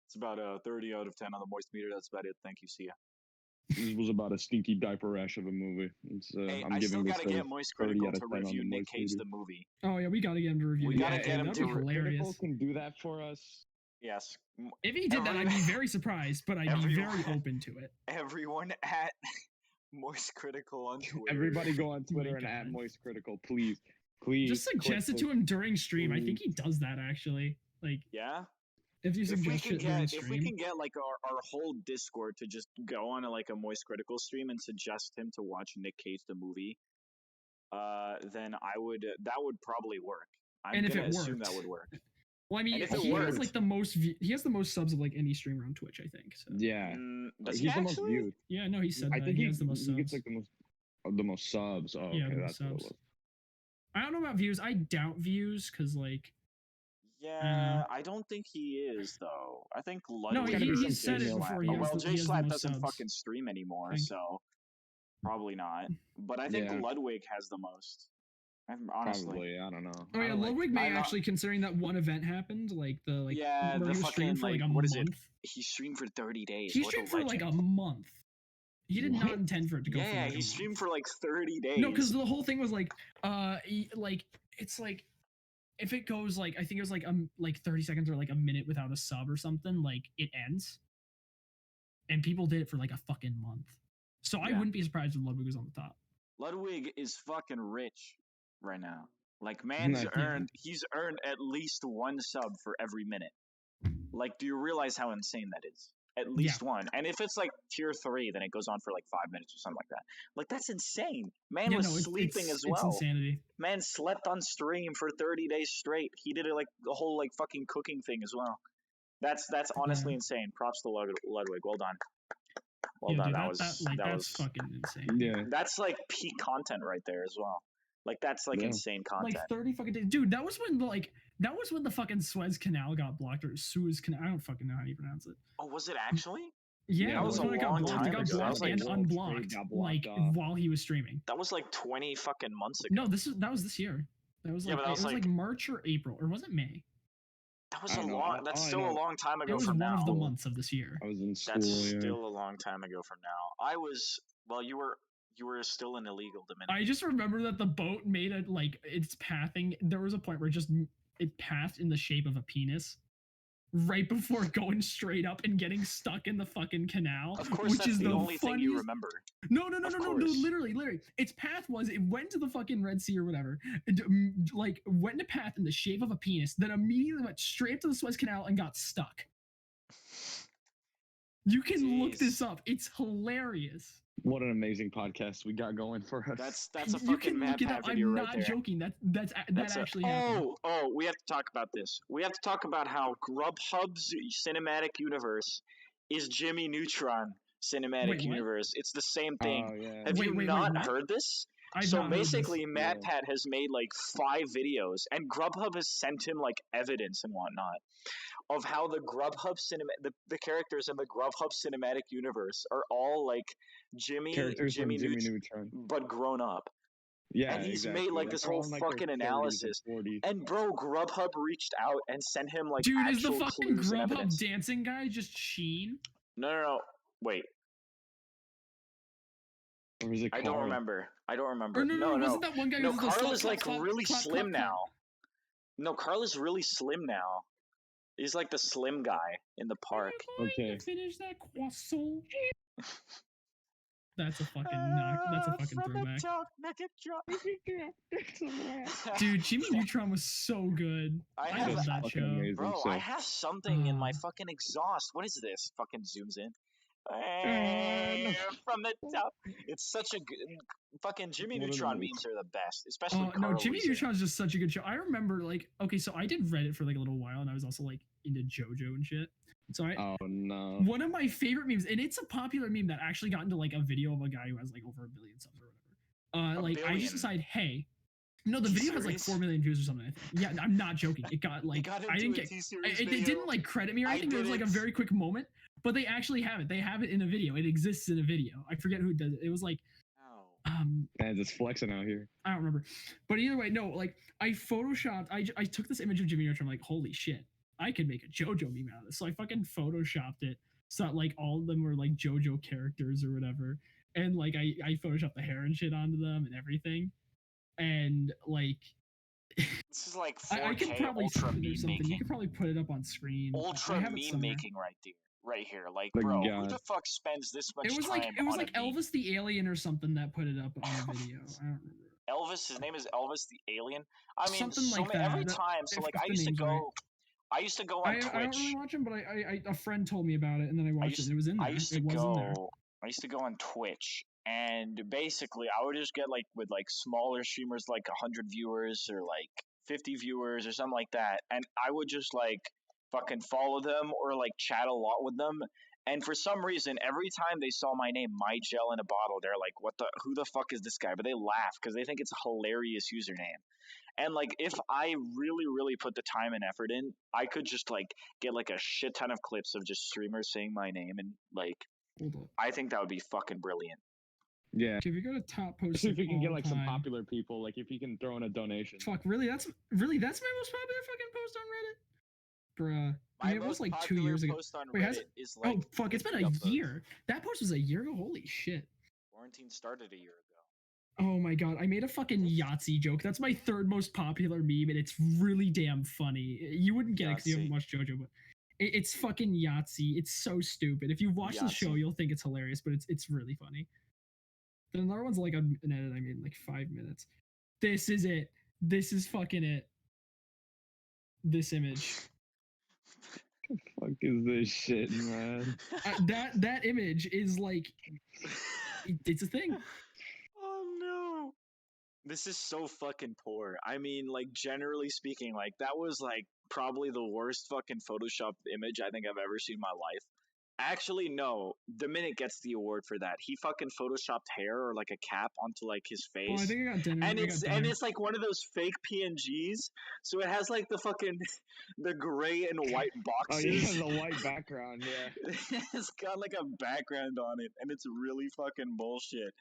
It's about 30 out of 10 on the moist meter. That's about it. Thank you. See ya. This was about a stinky diaper rash of a movie. Hey, I still gotta get Moist Critical to review Nick Cage the movie. Oh yeah, we gotta get him to review. We gotta get him to hilarious. Critical can do that for us. Yes. If he did that, I'd be very surprised, but I'd be very open to it. Everyone at Moist Critical on Twitter. Everybody go on Twitter and at Moist Critical, please. Please. Just suggest it to him during stream. I think he does that actually. Like, yeah. If we can get like our whole Discord to just go on like a Moist Critical stream and suggest him to watch Nick Cage the movie, then that would probably work. I'm gonna assume that would work. Well, I mean, he has like the most he has the most subs of like any streamer on Twitch, I think. So. Yeah, he's the most viewed. Yeah, no, he said I think he has the most subs. He gets like the most subs. Oh, yeah, okay, that's what it was. I don't know about views. I doubt views because like. Yeah, I don't think he is though. I think Ludwig. No, he said it before. Well, J Slap doesn't fucking stream anymore, so probably not. But I think Ludwig has the most. Honestly, probably. I don't know. Oh yeah, Ludwig may actually, considering that one event happened, like the where he streamed for like a month. He streamed for 30 days. He streamed for like a month. He did not intend for it to go. Yeah, he streamed for like 30 days. No, because the whole thing was like, it's like. If it goes like, I think it was like 30 seconds or like a minute without a sub or something, like it ends. And people did it for like a fucking month. So I wouldn't be surprised if Ludwig was on the top. Ludwig is fucking rich right now. Like he's earned at least one sub for every minute. Like, do you realize how insane that is? At least one. And if it's like tier 3, then it goes on for like 5 minutes or something like that. Like, that's insane. Man was sleeping as well. It's insanity. Man slept on stream for 30 days straight. He did it like the whole like fucking cooking thing as well. That's honestly insane. Props to Ludwig. Well done. Well done. Dude, that's fucking insane. Yeah. That's like peak content right there as well. Like, that's like insane content. Like 30 fucking days. Dude, that was when the fucking Suez Canal got blocked, or Suez Canal. I don't fucking know how you pronounce it. Oh, was it actually? Yeah, that was when it got blocked. It got blocked and unblocked, like while he was streaming. That was like 20 fucking months ago. No, that was this year. That was like it was like March or April, or was it May? That was That's still a long time ago. It was one of the months of this year. I was in school. That's still a long time ago from now. I was. Well, you were still in illegal Dominican. I just remember that the boat made it like its pathing. There was a point where it pathed in the shape of a penis right before going straight up and getting stuck in the fucking canal. Of course, which that's is the only thing you remember. No, literally. Its path was, it went to the fucking Red Sea or whatever, like went in a path in the shape of a penis, then immediately went straight to the Suez Canal and got stuck. You can look this up. It's hilarious. What an amazing podcast we got going for us. That's a fucking Mad Pat video right there. I'm not joking. That actually happened. Oh, we have to talk about this. We have to talk about how Grubhub's cinematic universe is Jimmy Neutron cinematic universe. It's the same thing. Oh, yeah. Have you not heard this? So basically, Mad Pat has made like 5 videos, and Grubhub has sent him like evidence and whatnot of how the Grubhub the characters in the Grubhub cinematic universe are all like Jimmy Neutron, but grown up. Yeah, and he's made like this whole fucking analysis. And bro, Grubhub reached out and sent him like dude, is the fucking Grubhub dancing guy just Sheen? No, wait. Or is it Carl? I don't remember. No. Wasn't that one guy? No, Carl is like really slim now. No, Carl is really slim now. He's like the slim guy in the park. Okay. Finish that croissant. That's a fucking throwback. Dude, Jimmy Neutron was so good. I love that show. Bro, I have something in my fucking exhaust. What is this? Fucking zooms in. From the top. It's such a good. Fucking Jimmy Neutron memes are the best, especially no, Jimmy Neutron is just such a good show. I remember, like, okay, so I did Reddit for like a little while, and I was also like into JoJo and shit. So one of my favorite memes, and it's a popular meme that actually got into like a video of a guy who has like over 1 billion subs or whatever. Like, I just decided, hey, no, the video has like 4 million views or something. I think. Yeah, I'm not joking. It got like I didn't get it didn't like credit me or anything. There was like a very quick moment, but they actually have it. They have it in a video. It exists in a video. I forget who does it. It was like man, just flexing out here. I don't remember, but either way, no. Like I photoshopped. I took this image of Jimmy Neutron. I'm like, holy shit, I could make a JoJo meme out of this. So I fucking photoshopped it so that like all of them were like JoJo characters or whatever, and like I photoshopped the hair and shit onto them and everything, and like. This is like 4K I could probably ultra meme making. You could probably put it up on screen. Ultra meme making right here. Like, bro, who the fuck spends this much time? It was like Elvis the Alien or something that put it up on a video. I don't remember. Elvis, his name is Elvis the Alien. I mean, something like that. Every time, so like I used to go. Right. I used to go on Twitch. I don't really watch him, but a friend told me about it, and then I watched it. And it was in there. I used to go on Twitch, and basically, I would just get like with like smaller streamers, like 100 viewers or like 50 viewers or something like that, and I would just like fucking follow them or like chat a lot with them. And for some reason, every time they saw my name, My Gel in a Bottle, they're like, who the fuck is this guy? But they laugh because they think it's a hilarious username. And like, if I really, really put the time and effort in, I could just like get like a shit ton of clips of just streamers saying my name, and like, I think that would be fucking brilliant. Yeah. If you go to top posts, if you can get like some popular people, like if you can throw in a donation. Fuck, really? That's my most popular fucking post on Reddit, bruh. I mean, it was like 2 years ago. Wait, has it? Is like, oh fuck, it's been a year. That post was a year ago. Holy shit. Quarantine started a year ago. Oh my god, I made a fucking Yahtzee joke. That's my third most popular meme, and it's really damn funny. You wouldn't get it because you haven't watched JoJo, but it's fucking Yahtzee. It's so stupid. If you watch the show, you'll think it's hilarious, but it's really funny. Then another one's like an edit I made in like 5 minutes. This is it. This is fucking it. This image. What the fuck is this shit, man? That image is like, it's a thing. Oh no. This is so fucking poor. I mean, like, generally speaking, like, that was like probably the worst fucking photoshopped image I think I've ever seen in my life. Actually, no. Dominic gets the award for that. He fucking photoshopped hair or like a cap onto like his face. Oh, I think I got dinner. And it's like one of those fake PNGs. So it has like the fucking the gray and white boxes. Oh yeah, the white background. Yeah. It's got like a background on it, and it's really fucking bullshit.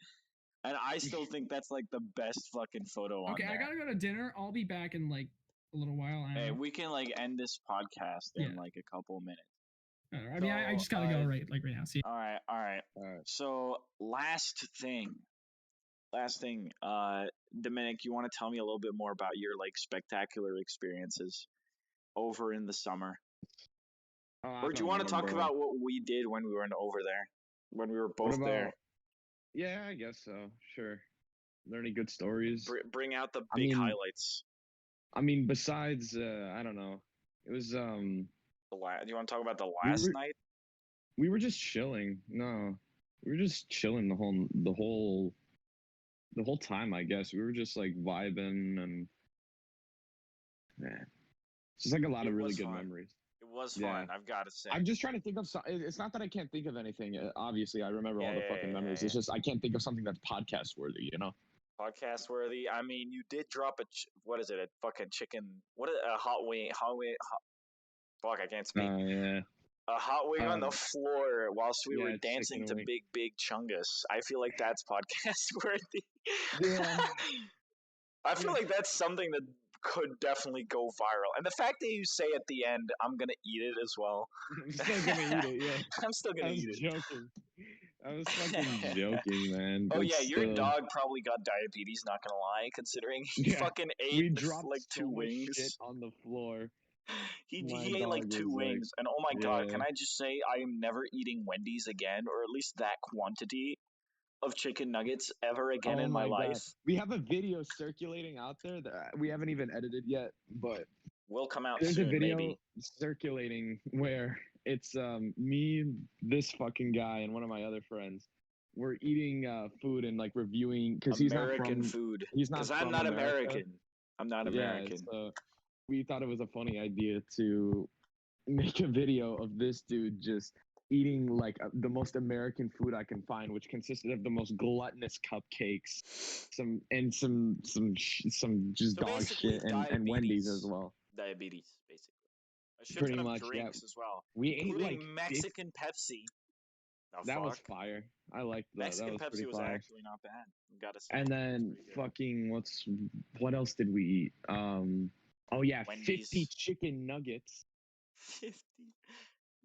And I still think that's like the best fucking photo on there. Okay, I gotta go to dinner. I'll be back in like a little while. Hey, we can like end this podcast in like a couple minutes. I mean, I just gotta go right now. See. All right. So last thing, Dominic, you want to tell me a little bit more about your like spectacular experiences over in the summer, or do you want to talk about what we did when we were over there, when we were both there? Yeah, I guess so. Sure. Are there any good stories? Bring out the big highlights. I mean, besides, I don't know. It was do you want to talk about the last night? We were just chilling. No, we were just chilling the whole time. I guess we were just like vibing, and man, it's just like a lot of really good memories. It was fun. I've got to say. I'm just trying to think of something. It's not that I can't think of anything. Obviously, I remember all the fucking memories. It's just I can't think of something that's podcast worthy. You know. Podcast worthy. I mean, you did drop what is it? A fucking chicken? What is a hot wing? Fuck, I can't speak. Yeah. A hot wing on the floor whilst we were dancing to Big Chungus. I feel like that's podcast worthy. Yeah. I feel like that's something that could definitely go viral. And the fact that you say at the end, I'm going to eat it as well. I'm still going to eat it, yeah. I'm still going to eat it. Joking. I was fucking joking, man. Oh, yeah, your dog probably got diabetes, not going to lie, considering he fucking ate like 2 wings. Shit on the floor. He ate like 2 wings, and oh my god, can I just say I am never eating Wendy's again, or at least that quantity of chicken nuggets ever again in my life. God. We have a video circulating out there that we haven't even edited yet, but will come out there's soon, a video maybe. circulating where it's me, this fucking guy, and one of my other friends. We're eating food and like reviewing because American food. he's not Because I'm from not America. American. I'm not Yeah, American. so we thought it was a funny idea to make a video of this dude just eating like the most American food I can find, which consisted of the most gluttonous cupcakes, some just So dog basically, shit, and Wendy's as well. Diabetes, basically. A shit Pretty ton of much, yeah. drinks as well, We ate including like Mexican Pepsi. The that was fuck? fire. I liked that. That Mexican was pretty Pepsi was fire. actually not bad. Gotta say. And then fucking what else did we eat? Oh yeah, Wendy's. 50 chicken nuggets. 50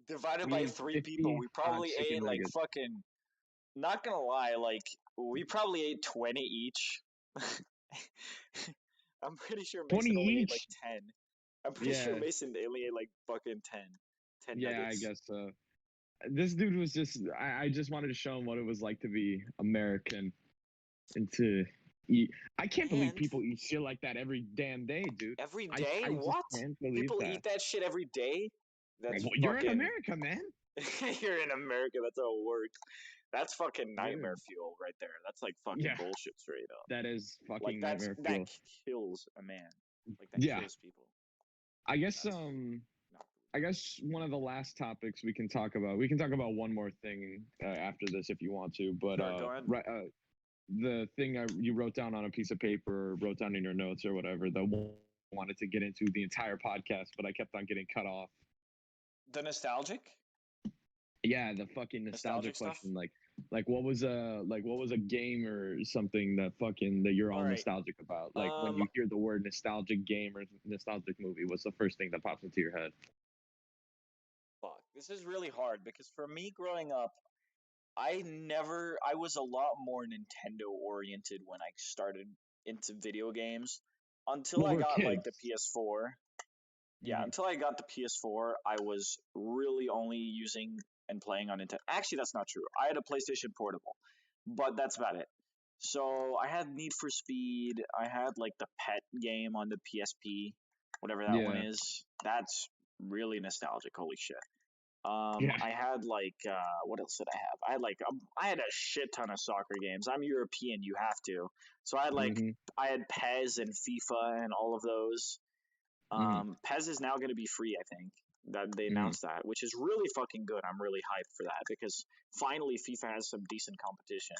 divided We by ate 3 people. 50 We hot probably chicken ate like nuggets. fucking. Not gonna lie, like we probably ate 20 each. I'm pretty sure 20 Mason only ate like each. 10. I'm pretty sure Yeah, Mason only ate like fucking 10. 10 yeah, I nuggets. guess so. This dude was just I just wanted to show him what it was like to be American and to eat. I can't believe people eat shit like that every damn day, dude. Every day? I just What? can't believe People that. eat that shit every day? That's Well, you're fucking... in America, man. You're in America. That's how it works. That's fucking nightmare Dude. fuel right there. That's like fucking bullshit straight up. That is fucking like nightmare that fuel. kills a man. Like that kills people. I guess one of the last topics we can talk about. We can talk about one more thing after this if you want to. But sure, go ahead. The thing you wrote down on a piece of paper, or wrote down in your notes or whatever, that wanted to get into the entire podcast, but I kept on getting cut off. The nostalgic? Yeah, the fucking nostalgic question. Stuff? Like what was a game or something that you're all nostalgic about? Like when you hear the word nostalgic game or nostalgic movie, what's the first thing that pops into your head? Fuck, this is really hard because for me growing up, I was a lot more Nintendo oriented when I started into video games until I got like the PS4. Yeah, until I got the PS4, I was really only using and playing on Nintendo. Actually, that's not true. I had a PlayStation Portable, but that's about it. So I had Need for Speed. I had like the Pet game on the PSP, whatever that one is. That's really nostalgic. Holy shit. I had like what else did I have? I had a shit ton of soccer games. I'm European, you have to. So I had I had PES and FIFA and all of those. PES is now going to be free, I think. That they announced that, which is really fucking good. I'm really hyped for that because finally FIFA has some decent competition.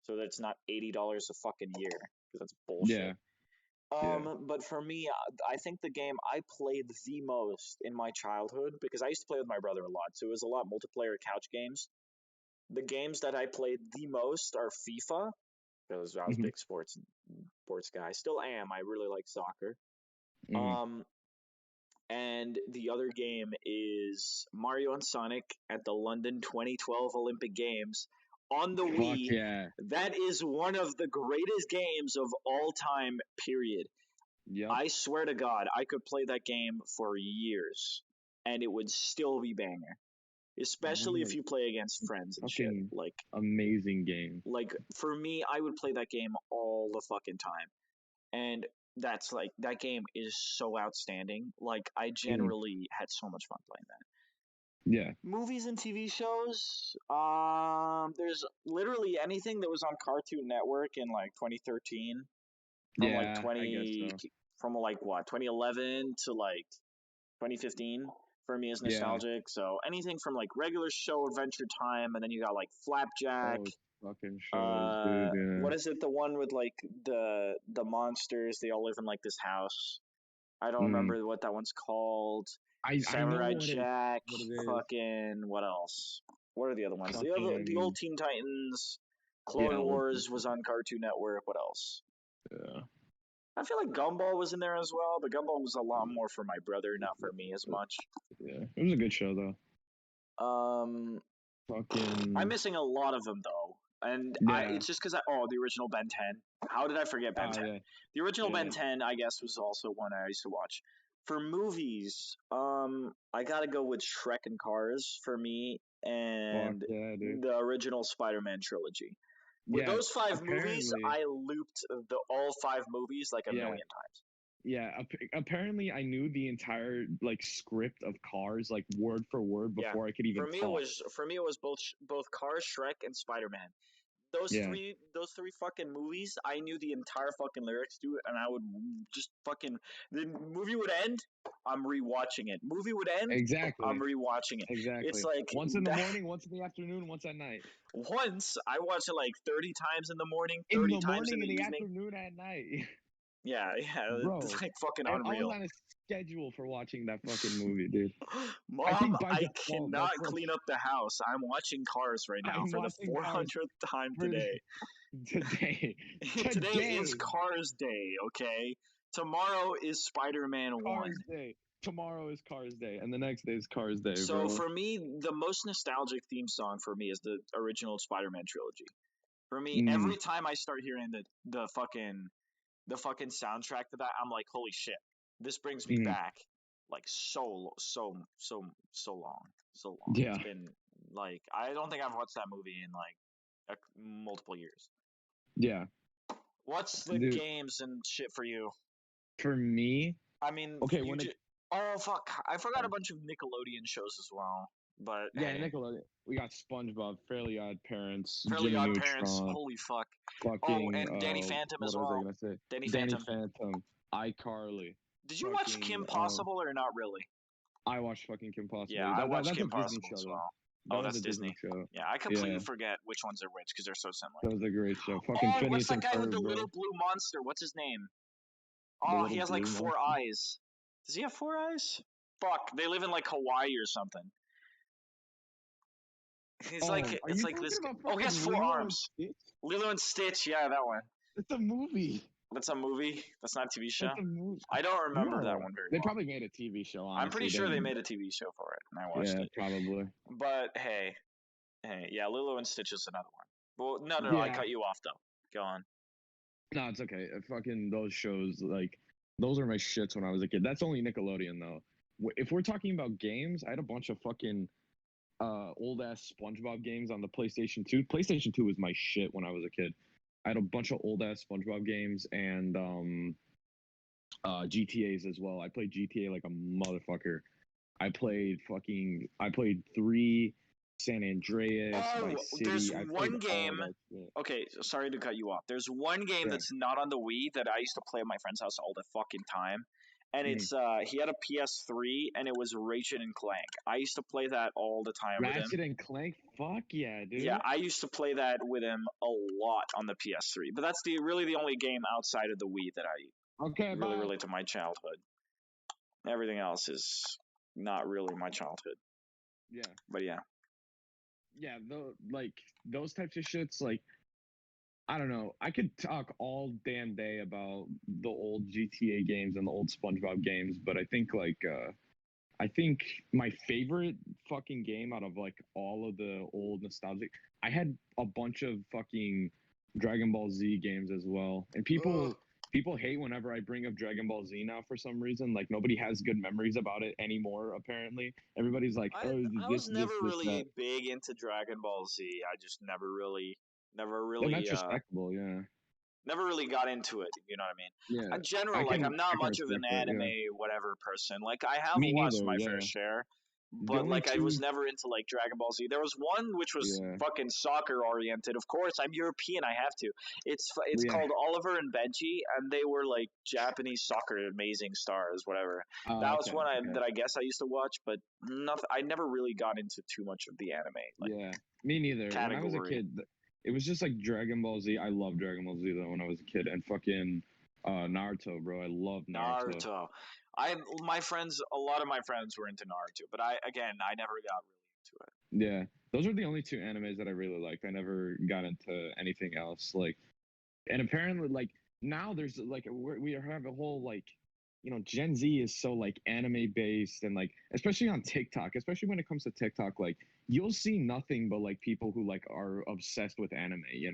So that it's not $80 a fucking year because that's bullshit. But for me, I think the game I played the most in my childhood, because I used to play with my brother a lot, so it was a lot multiplayer couch games. The games that I played the most are FIFA, because I was a big sports guy. Still am. I really like soccer. And the other game is Mario and Sonic at the London 2012 Olympic Games on the Wii. Yeah. That is one of the greatest games of all time, period. Yep. I swear to God, I could play that game for years and it would still be banger. Especially if you play against friends and shit. Like amazing game. Like for me, I would play that game all the fucking time. And that's like that game is so outstanding. Like I generally had so much fun playing that. Yeah. Movies and TV shows. There's literally anything that was on Cartoon Network in like 2013. From like 2011 to like 2015 for me is nostalgic. So anything from like regular show Adventure Time, and then you got like Flapjack. Fucking shows, dude. Yeah. What is it? The one with like the monsters? They all live in like this house. I don't remember what that one's called. Samurai Jack. Fucking what else? What are the other ones? The old Teen Titans. Clone Wars was on Cartoon Network. What else? Yeah. I feel like Gumball was in there as well, but Gumball was a lot more for my brother, not for me as much. Yeah, it was a good show though. I'm missing a lot of them though, and it's just because the original Ben 10. How did I forget Ben 10? Yeah. The original Ben 10, I guess, was also one I used to watch. For movies, I gotta go with Shrek and Cars for me, and the original Spider-Man trilogy. With those 5 movies, I looped all 5 movies like a million times. Yeah, apparently I knew the entire like script of Cars like word for word Yeah. before I could even talk. For me it was both Cars, Shrek, and Spider-Man. Yeah, Those three fucking movies, I knew the entire fucking lyrics to it, and I would just fucking the movie would end, I'm rewatching it. Movie would end, I'm exactly, rewatching it. It's exactly. like Once in the that, morning, once in the afternoon, once at night. once I watch it like 30 times in the morning, In 30 the times in morning, the in the evening. afternoon, at night. Yeah, yeah, it's Bro, like fucking I was unreal. on a schedule for watching that fucking movie, dude. I Mom, think by I default, cannot that's like clean up the house. I'm watching Cars right now I'm for the watching Cars 400th time for today. today. Today is Today, Cars Day, okay? Tomorrow is Spider-Man 1. Cars Day. Tomorrow is Cars Day, and the next day is Cars Day, So bro. for me, the most nostalgic theme song for me is the original Spider-Man trilogy. For me, Mm, every time I start hearing the fucking soundtrack to that, I'm like, holy shit, this brings me mm, back like so long, so long. It's yeah, been like I don't think I've watched that movie in like multiple years. yeah, What's the dude. games and shit for you? For me, I mean, okay, you when it just oh fuck, I forgot a bunch of Nickelodeon shows as well. But yeah, hey, Nickelodeon, we got SpongeBob, Fairly Odd Parents, Fairly Jimmy Odd Parents, Neutron, holy fuck. Oh, fucking and Danny Phantom as what was I well. gonna say? Danny Danny Phantom. Phantom, iCarly, Did you watch fucking Kim Possible or not really? I watched fucking Kim Yeah, Possible. I watched That's a Kim Disney Possible show as though. well. That Oh, was that's a Disney Disney. show. Yeah, I completely Yeah, forget which ones are which because they're so similar. that was a great show. Fucking Oh, what's Phineas that and guy with Ferb, the bro. little blue monster? What's his name? The Oh, he little has like blue four monster. eyes. Does he have four eyes? Fuck, they live in like Hawaii or something. He's like, Oh, are it's you like talking this. about Oh, he has fucking four Lilo and arms. Stitch? Lilo and Stitch, yeah, that one. It's a movie. That's a movie. That's not a TV show. It's a movie. I don't remember that No, one very they well. probably made a TV show. I'm pretty Honestly, sure they made a TV show for it, and I watched yeah, it. probably. But hey, yeah, Lilo and Stitch is another one. Well, no, I Yeah, cut you off though. Go on. no, it's okay. Fucking those shows, like those are my shits when I was a kid. That's only Nickelodeon though. If we're talking about games, I had a bunch of fucking old ass SpongeBob games on the PlayStation 2. PlayStation 2 was my shit when I was a kid. I had a bunch of old ass SpongeBob games and GTA's as well. I played GTA like a motherfucker. I played 3, San Andreas, Oh, Vice there's City. I played one all game. that shit. Okay, sorry to cut you off. There's one game Yeah. that's not on the Wii that I used to play at my friend's house all the fucking time. And Mm. it's he had a PS3 and it was Ratchet and Clank. I used to play that all the time with him. Ratchet and Clank? Fuck yeah, Yeah, dude. I used to play that with him a lot on the PS3. But that's really the only game outside of the Wii that I Okay, really bye. relate to my childhood. Everything else is not really my childhood. Yeah. But yeah. Yeah, like those types of shits, like I don't know. I could talk all damn day about the old GTA games and the old SpongeBob games, but I think my favorite fucking game out of like all of the old nostalgic, I had a bunch of fucking Dragon Ball Z games as well. And Ugh. people hate whenever I bring up Dragon Ball Z now for some reason. Like nobody has good memories about it anymore. Apparently, everybody's like, I "Oh, I was never this, that." really big into Dragon Ball Z. I just never And really that's respectable. Yeah, never really got into it. You know what I mean? yeah. In general, like I'm not I can much of an respect that. Yeah, anime whatever person. Like I have me watched neither. my fair Yeah, share, the but only like I was two. never into like Dragon Ball Z. There was one which was Yeah, fucking soccer oriented. Of course, I'm European. I have to. It's yeah. called Oliver and Benji, and they were like Japanese soccer amazing stars, whatever. That was Okay, one okay. that I guess I used to watch, but nothing. I never really got into too much of the anime like Yeah, me neither. When I was a category. kid, it was just like Dragon Ball Z. I loved Dragon Ball Z though when I was a kid, and fucking Naruto, bro. I love Naruto. Naruto. A lot of my friends were into Naruto, but I never got really into it. Yeah, those are the only two animes that I really liked. I never got into anything else. Like, and apparently, like now there's like we have a whole like, Gen Z is so like anime based and like especially on TikTok, especially when it comes to TikTok, like you'll see nothing but like people who like are obsessed with anime. Yeah,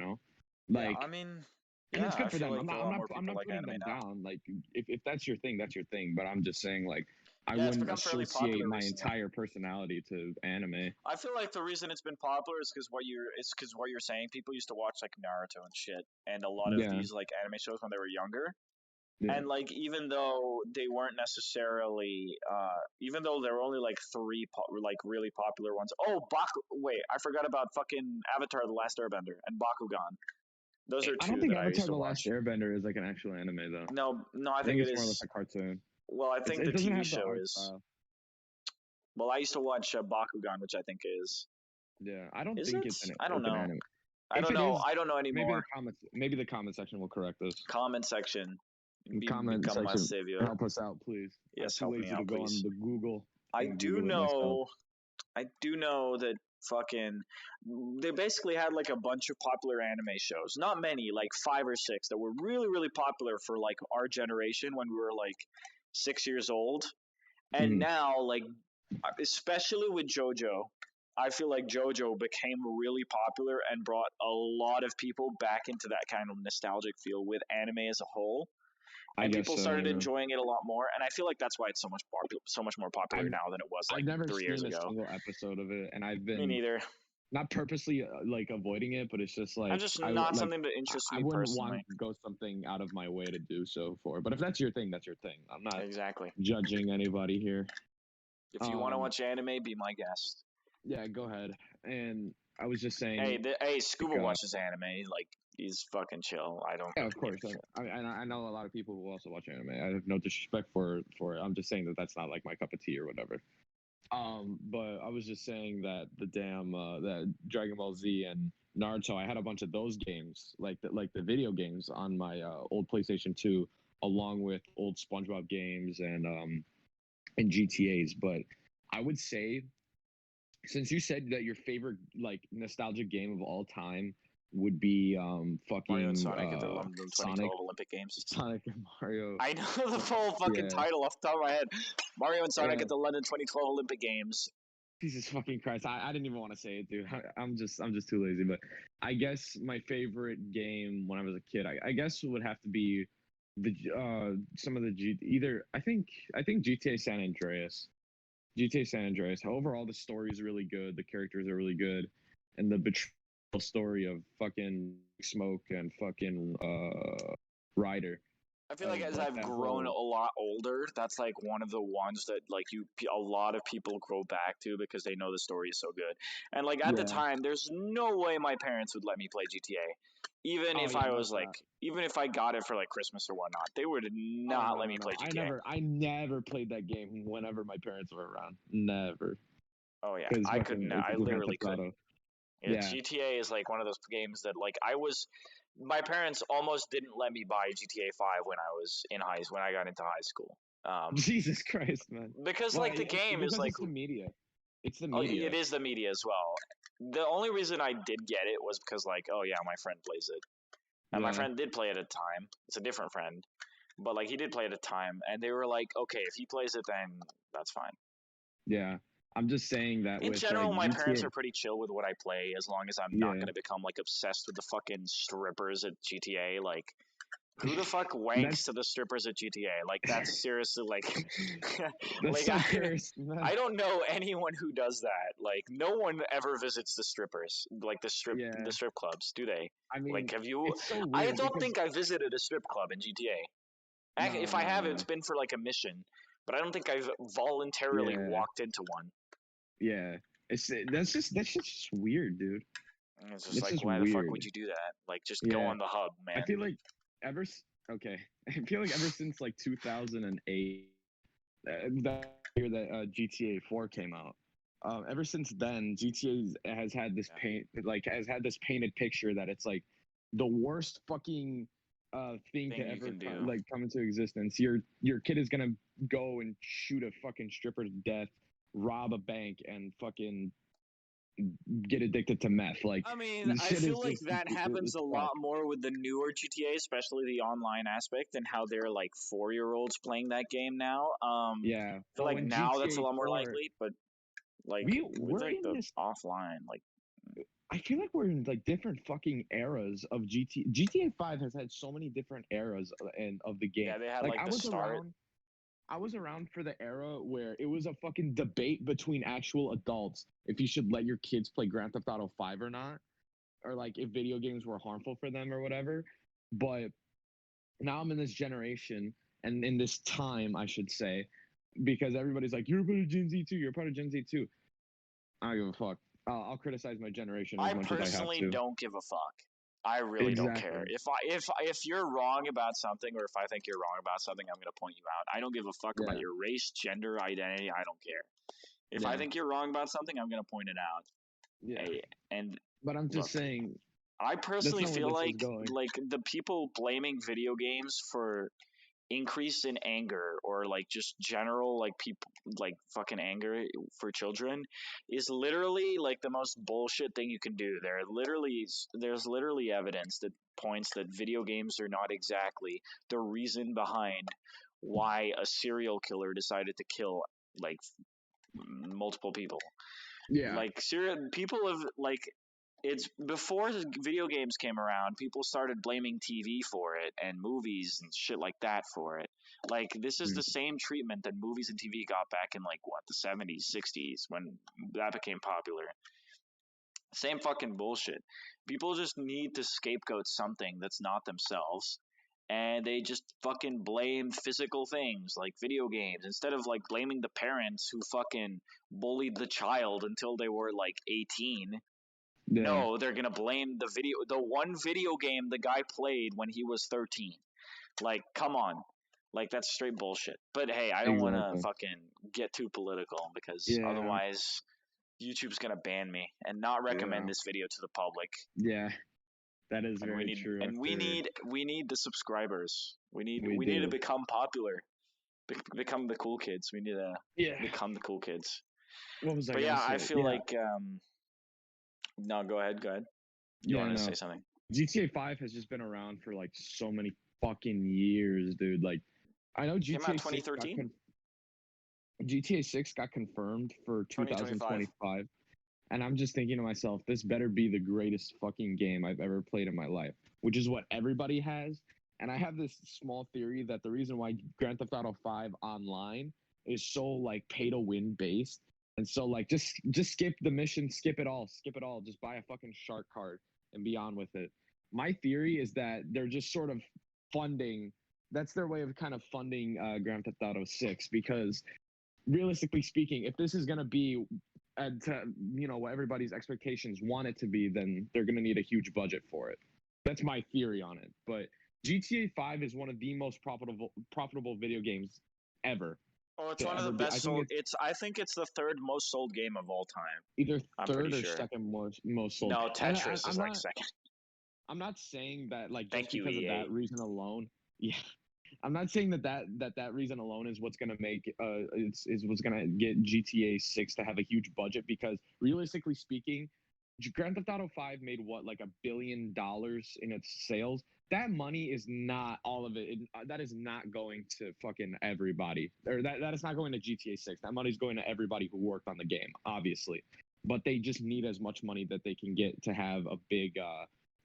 Like I mean, and yeah, it's I good for feel them. like a lot more I'm people not like putting anime them now. down. Like if that's your thing, that's your thing. But I'm just saying like I Yeah, it's wouldn't become fairly associate popular my recently. entire personality to anime. I feel like the reason it's been popular is because what you're saying. People used to watch like Naruto and shit, and a lot of Yeah, these like anime shows when they were younger. And like, even though they weren't necessarily, even though there were only like three like really popular ones. Oh, wait, I forgot about fucking Avatar: The Last Airbender and Bakugan. Those are I don't two think that I used Avatar: to The Last watch. Airbender is like an actual anime though. No, I I think think it it's more like is. a cartoon. Well, I think It the doesn't TV have the show art is. style. Well, I used to watch Bakugan, which I think is. Yeah, I don't Is think it? I don't it's an know. anime. I If don't it know. is, I don't know anymore. maybe the comment section will correct us. Comment section. Comment Become my section, savior. help us out, please. I'm Yes, too help me lazy to out, go on please. the Google I and do Google it myself. know. I do know that fucking. They basically had like a bunch of popular anime shows. Not many, like 5 or 6 that were really, really popular for like our generation when we were like 6 years old. And now, like, especially with JoJo, I feel like JoJo became really popular and brought a lot of people back into that kind of nostalgic feel with anime as a whole. I And guess people so. started Yeah. enjoying it a lot more. And I feel like that's why it's so much more popular now than it was like I've never 3 years seen a ago. single episode of it, and I've Me been neither. not purposely like avoiding it, but it's just I'm like just not something that interests I me wouldn't want personally. to go something out of my way to do so for. But if that's your thing, that's your thing. I'm not Exactly. judging anybody here. If you want to watch anime, be my guest. Yeah, go ahead. And I was just saying. Hey, Scuba watches anime. Like, he's fucking chill. I don't. Yeah, of course. I know a lot of people who also watch anime. I have no disrespect for it. I'm just saying that that's not like my cup of tea or whatever. But I was just saying that the damn that Dragon Ball Z and Naruto, I had a bunch of those games, like the video games on my old PlayStation 2, along with old SpongeBob games and GTA's. But I would say, since you said that your favorite like nostalgic game of all time would be fucking Mario and Sonic at the London 2012 Sonic, Olympic Games. Sonic and Mario. I know the full fucking title off the top of my head. Mario and Sonic at the London 2012 Olympic Games. Jesus fucking Christ! I didn't even want to say it, dude. I'm just too lazy. But I guess my favorite game when I was a kid, I guess would have to be the some of the either I think GTA San Andreas. GTA San Andreas. Overall, the story is really good. The characters are really good, and the betrayal story of fucking Smoke and fucking Ryder. I feel like as I've grown a lot older, that's like one of the ones that like a lot of people go back to because they know the story is so good. And like at the time, there's no way my parents would let me play GTA. Even if I was like, even if I got it for like Christmas or whatnot, they would not let me play GTA. I never played that game whenever my parents were around. Never. Oh yeah, I couldn't. I literally couldn't. Yeah, GTA is like one of those games that like my parents almost didn't let me buy GTA 5 when I was when I got into high school. Jesus Christ, man! Because like the game is like it's the media. It's the media. It is the media as well. The only reason I did get it was because like, oh yeah, my friend plays it, and my friend did play it at a time. It's a different friend, but like he did play it at a time, and they were like, okay, if he plays it, then that's fine. Yeah. I'm just saying that in general, my parents are pretty chill with what I play as long as I'm not going to become like obsessed with the fucking strippers at GTA. Like, who the fuck wanks to the strippers at GTA? Like, that's seriously like, that's like so cursed, I don't know anyone who does that. Like, no one ever visits the strippers, like the strip clubs, do they? I mean, like, have you? So I don't think I visited a strip club in GTA. If I have, it's been for like a mission, but I don't think I've voluntarily walked into one. Yeah, that's just weird, dude. It's just like, why the fuck would you do that? Like, just go on the hub, man. I feel like I feel like ever since like 2008, that year that GTA 4 came out, ever since then, GTA has had this this painted picture that it's like the worst fucking thing to ever come into existence. Your kid is gonna go and shoot a fucking stripper to death, rob a bank, and fucking get addicted to meth. Like, I mean, I feel like that happens a lot more with the newer GTA, especially the online aspect, and how they're like 4-year-olds playing that game now. Yeah, I feel like now that's a lot more likely, but like with like the offline, like I feel like we're in like different fucking eras of GTA 5 has had so many different eras of the game. Yeah, they had like I was around for the era where it was a fucking debate between actual adults if you should let your kids play Grand Theft Auto 5 or not, or like if video games were harmful for them or whatever. But now I'm in this generation and in this time, I should say, because everybody's like, you're a part of Gen Z too. You're a part of Gen Z too. I don't give a fuck. I'll criticize my generation as much as I have to. Don't give a fuck. I really don't care. Exactly. If you're wrong about something, or if I think you're wrong about something, I'm gonna point you out. I don't give a fuck about Yeah. your race, gender, identity. I don't care. If I Yeah. think you're wrong about something, I'm gonna point it out. Yeah. Hey, and But I'm just look, saying I that's personally not where feel this is going. like the people blaming video games for increase in anger, or like just general like people like fucking anger for children, is literally like the most bullshit thing you can do. There's literally evidence that points that video games are not exactly the reason behind why a serial killer decided to kill like multiple people. Yeah. Like serial people have like, it's before video games came around, people started blaming TV for it and movies and shit like that for it. Like this is the same treatment that movies and TV got back in like what, the 70s, 60s, when that became popular. Same fucking bullshit. People just need to scapegoat something that's not themselves, and they just fucking blame physical things like video games instead of like blaming the parents who fucking bullied the child until they were like 18. Yeah. No, they're gonna blame the one video game the guy played when he was 13. Like, come on, like that's straight bullshit. But hey, I don't want to Exactly. fucking get too political because Yeah. otherwise YouTube's gonna ban me and not recommend Yeah. this video to the public. Yeah. That is And very true. we need the subscribers. We need We to do. become popular, become the cool kids. We need to Yeah. become the cool kids. What was I But gonna yeah, I say? feel Yeah. like no, go ahead, go ahead. You Yeah. wanted to No. say something? GTA 5 has just been around for like so many fucking years, dude. Like, I know Came out GTA 6 got 2013, GTA 6 got confirmed for 2025. 2025. And I'm just thinking to myself, this better be the greatest fucking game I've ever played in my life, which is what everybody has. And I have this small theory that the reason why Grand Theft Auto 5 online is so like pay to win based. And so like just skip the mission, skip it all, just buy a fucking shark card and be on with it. My theory is that they're just sort of funding, that's their way of kind of funding Grand Theft Auto 6, because realistically speaking, if this is going to be to what everybody's expectations want it to be, then they're going to need a huge budget for it. That's my theory on it. But GTA 5 is one of the most profitable video games ever. Oh, it's one of the best sold. I think it's the third most sold game of all time. Either I'm pretty third or sure. second most sold. No, And Tetris is like second. I'm not saying that like just Thank you, because of EA. that reason alone. Yeah, I'm not saying that reason alone is what's gonna make is what's gonna get GTA 6 to have a huge budget, because realistically speaking, Grand Theft Auto 5 made what, like $1 billion in its sales. That money is not all of it. That is not going to fucking everybody, or that is not going to GTA 6. That money is going to everybody who worked on the game, obviously. But they just need as much money that they can get to have a big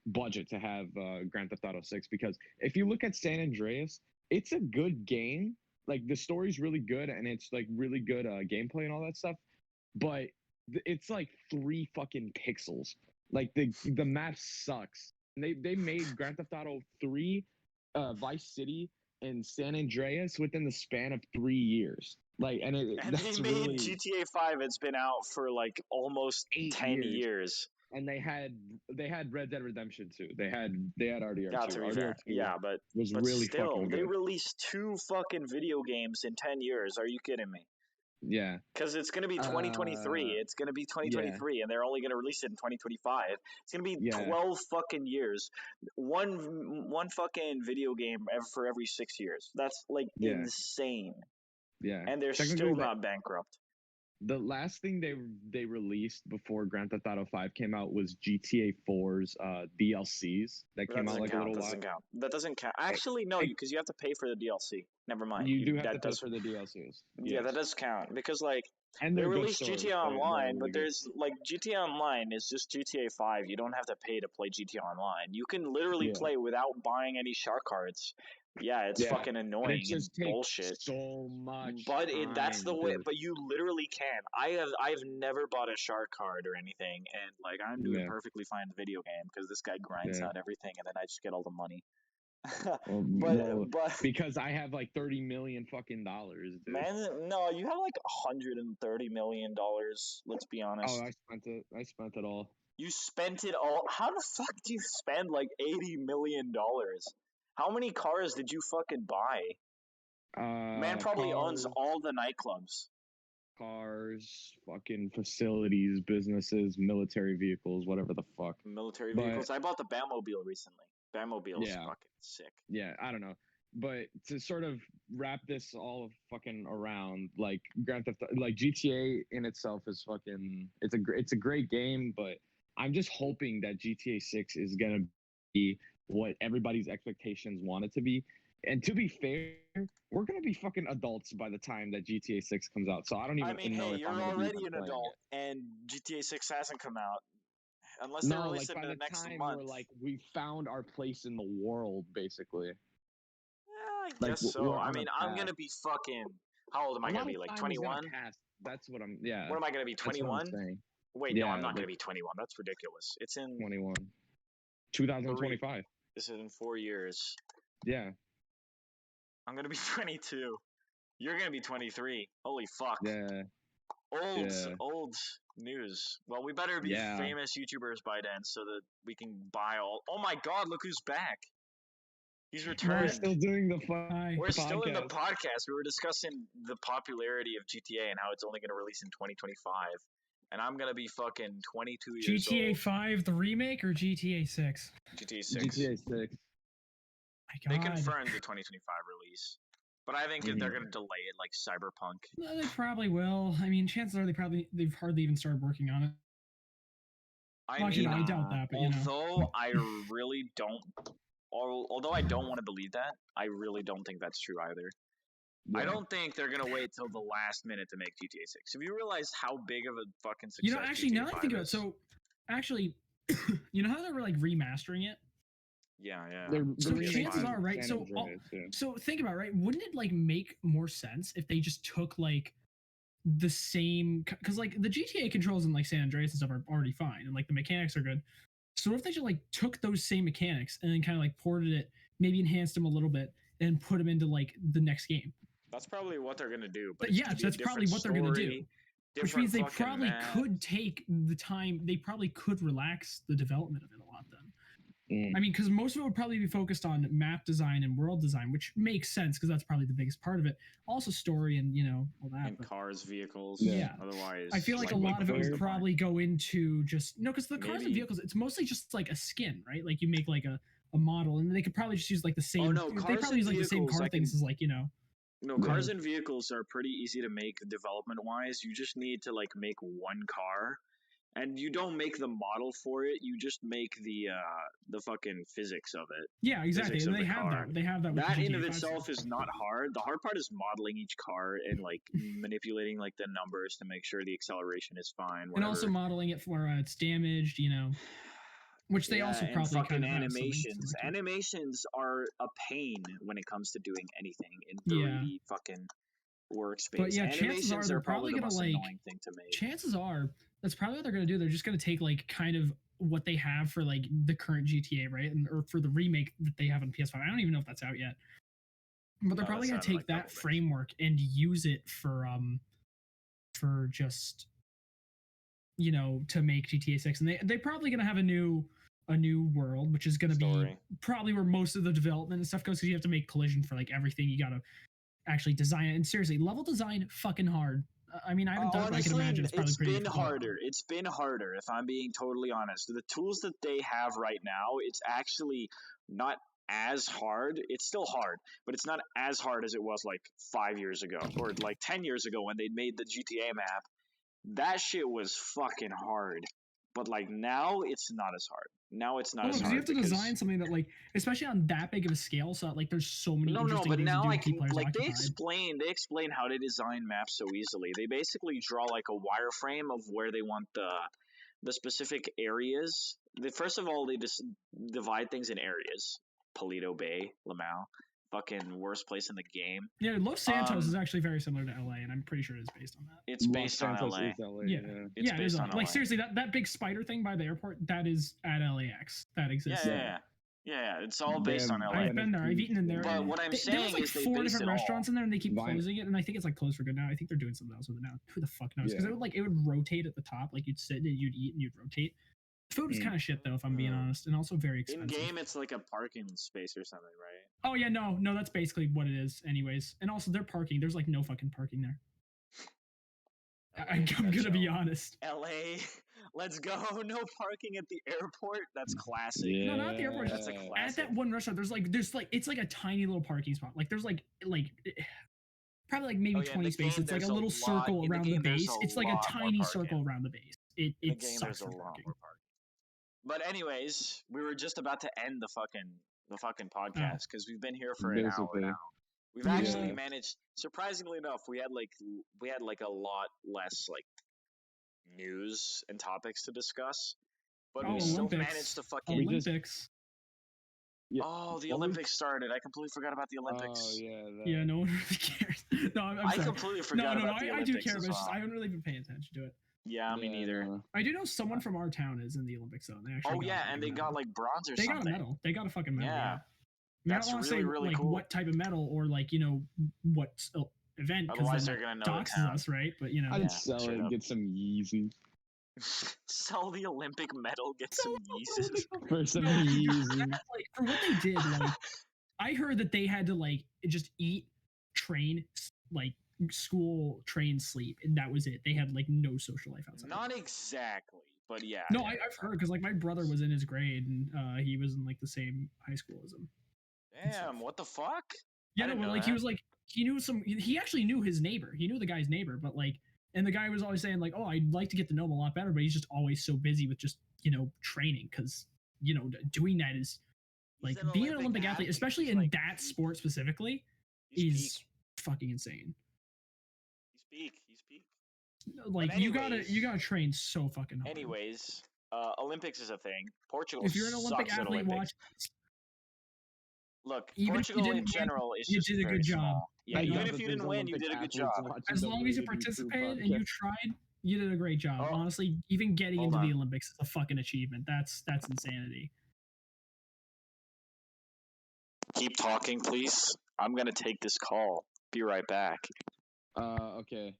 budget to have Grand Theft Auto 6. Because if you look at San Andreas, it's a good game. Like the story's really good and it's like really good gameplay and all that stuff. But it's like 3 fucking pixels. Like the map sucks. And they made Grand Theft Auto 3, Vice City, and San Andreas within the span of 3 years. Like, and that's they made really GTA 5. It's been out for like almost 10 years. And they had Red Dead Redemption 2. They had RDR2. Yeah, to be fair. Yeah, but really still, fucking good. they released 2 fucking video games in 10 years. Are you kidding me? Yeah. Because it's going to be 2023. It's going to be 2023, and they're only going to release it in 2025. It's going to be 12 fucking years. One fucking video game for every 6 years. That's like insane. Yeah. And they're still not bankrupt. The last thing they released before Grand Theft Auto 5 came out was GTA 4's DLCs that came out like a little while. That doesn't count. Actually, no, because you have to pay for the DLC. Never mind. You do have to pay for the DLCs. Yeah, that does count, because like they released GTA Online, but there's like GTA Online is just GTA 5. You don't have to pay to play GTA Online. You can literally play without buying any shark cards. Yeah, it's fucking annoying. It just takes bullshit. So much. But that's the way. But you literally can. I've never bought a shark card or anything, and like I'm doing perfectly fine in the video game because this guy grinds out everything, and then I just get all the money. But because I have like $30 million fucking dollars, dude. Man, no, you have like $130 million. Let's be honest. Oh, I spent it. I spent it all. You spent it all. How the fuck do you spend like $80 million? How many cars did you fucking buy? Man probably owns all the nightclubs. Cars, fucking facilities, businesses, military vehicles, whatever the fuck. Military vehicles. I bought the Batmobile recently. Batmobile's fucking sick. Yeah, I don't know. But to sort of wrap this all fucking around, like Grand Theft, like GTA in itself is fucking. It's a great game, but I'm just hoping that GTA 6 is gonna be what everybody's expectations want it to be. And to be fair, we're gonna be fucking adults by the time that GTA 6 comes out. So I don't even know if you're I'm already an adult, and GTA 6 hasn't come out. Unless they release it in the next month. We're like, we found our place in the world, basically. Yeah, I guess so. I mean, I'm gonna be fucking. How old am I gonna be? Like 21? That's what I'm. Yeah. What am I gonna be? 21? Wait, yeah, no, I'm not gonna be 21. That's ridiculous. It's in 21. 2025. This is in 4 years. Yeah. I'm gonna be 22. You're gonna be 23. Holy fuck. Yeah. Old news. Well, we better be famous YouTubers by then so that we can buy all. Oh my god, look who's back. He's returned. We're still doing the We're still in the podcast. We were discussing the popularity of GTA and how it's only going to release in 2025. And I'm going to be fucking 22 years old. GTA 5, the remake, or GTA 6? GTA 6. GTA 6. My God. They confirmed the 2025 release. But I think they're going to delay it like Cyberpunk. They probably will. I mean, chances are they've hardly even started working on it. I doubt that. But, although I really don't. Although I don't want to believe that, I really don't think that's true either. Yeah. I don't think they're gonna wait till the last minute to make GTA 6. Have you realized how big of a fucking success? Actually, now that I think about it, so actually, you know how they were like remastering it? Yeah. So chances are, right? So think about it, right? Wouldn't it like make more sense if they just took like the same? Because like the GTA controls in like San Andreas and stuff are already fine, and like the mechanics are good. So if they just like took those same mechanics and then kind of like ported it, maybe enhanced them a little bit, and put them into like the next game. That's probably what they're gonna do. But yeah, that's probably what they're gonna do. Which means they probably could take the time. They probably could relax the development of it a lot then. I mean, because most of it would probably be focused on map design and world design, which makes sense because that's probably the biggest part of it. Also story and all that. And cars, vehicles. Yeah. Otherwise, I feel like a lot of it would probably go into just because the cars and vehicles, it's mostly just like a skin, right? Like you make like a model, and they could probably just use like the same. Oh no, they probably use like the same car things as like No, cars and vehicles are pretty easy to make development wise. You just need to like make one car. And you don't make the model for it. You just make the fucking physics of it. Yeah, exactly. And they have that. They have that. That in of itself is not hard. The hard part is modeling each car and like manipulating like the numbers to make sure the acceleration is fine. Whatever. And also modeling it for it's damaged. Which they also probably fucking animations. Animations are a pain when it comes to doing anything in 3D fucking workspace. But yeah, animations chances are they're probably the gonna most like. Annoying thing to make. Chances are that's probably what they're gonna do. They're just gonna take like kind of what they have for like the current GTA, right, or for the remake that they have on PS5. I don't even know if that's out yet. But they're probably gonna take that framework and use it for just to make GTA 6, and they're probably gonna have a new world, which is gonna be probably where most of the development and stuff goes, because you have to make collision for like everything. You gotta actually design it, and seriously, level design fucking hard. I mean, I haven't done it, but I can imagine it's probably pretty difficult. It's been harder, if I'm being totally honest. The tools that they have right now, it's actually not as hard. It's still hard, but it's not as hard as it was like 5 years ago or like 10 years ago when they made the GTA map. That shit was fucking hard. But like now, it's not as hard. Now it's not as hard. You have to design something that, like, especially on that big of a scale, so like there's so many. But now I can they explain how to design maps so easily. They basically draw like a wireframe of where they want the specific areas. First of all, they just divide things in areas. Paleto Bay, Lamau. Fucking worst place in the game. Yeah, Los Santos is actually very similar to LA, and I'm pretty sure it is based on that. It's based on LA. Yeah, it's based on LA. Like seriously, that big spider thing by the airport, that is at LAX. That exists. Yeah. Yeah, it's all based on LA. I've been there. I've eaten in there. But what I'm saying there was like is they 4 base different it restaurants all. in there, and they keep closing it. And I think it's like closed for good now. I think they're doing something else with it now. Who the fuck knows? Because it would rotate at the top. Like you'd sit and you'd eat and you'd rotate. Food was kind of shit though, if I'm being honest, and also very expensive. In game, it's like a parking space or something, right? Oh yeah, no, that's basically what it is, anyways. And also, their parking. There's like no fucking parking there. I'm gonna be honest. LA, let's go. No parking at the airport. That's classic. Yeah. No, not at the airport. That's a classic. At that one restaurant, there's like it's like a tiny little parking spot. Like there's like probably like maybe 20 spaces. It's like a little circle around the base. It's like a tiny circle around the base. It sucks for parking. But anyways, we were just about to end the fucking podcast because we've been here for an hour now. We've actually managed, surprisingly enough, we had like a lot less like news and topics to discuss, but we still managed to fucking Olympics. The Olympics started. I completely forgot about the Olympics. Oh yeah. Yeah, no one really cares. No, I'm sorry. I completely forgot about the Olympics. I do care, but I haven't really been paying attention to it. Yeah, me neither. I do know someone from our town is in the Olympics though. They actually and they got like bronze or something. They got a medal. They got a fucking medal. Yeah. That's really cool. What type of medal or like what event? Otherwise, they're gonna know doxes us, right? But I'd sell it and get some Yeezys. Sell the Olympic medal, get some Yeezys. For some Yeezys. Like, for what they did, like I heard that they had to like just eat, train, like school, train, sleep, and that was it. They had like no social life outside. Not exactly, but yeah. No, I've heard because like my brother was in his grade and he was in like the same high school as him. Damn, what the fuck? Yeah, no, but like he was like he actually knew his neighbor. He knew the guy's neighbor, but like, and the guy was always saying like, oh, I'd like to get to know him a lot better, but he's just always so busy with just training because doing that is like being an Olympic athlete, especially in that sport specifically, is fucking insane. He's peak. Like you gotta train so fucking hard. Anyways, Olympics is a thing. Portugal. If you're an Olympic athlete, watch. Look, Portugal in general is just you did a good job. Small. Yeah, even if you didn't win, you did a good job. As long as you participated and you tried, you did a great job. Honestly, even getting into the Olympics is a fucking achievement. That's insanity. Keep talking, please. I'm gonna take this call. Be right back. Okay.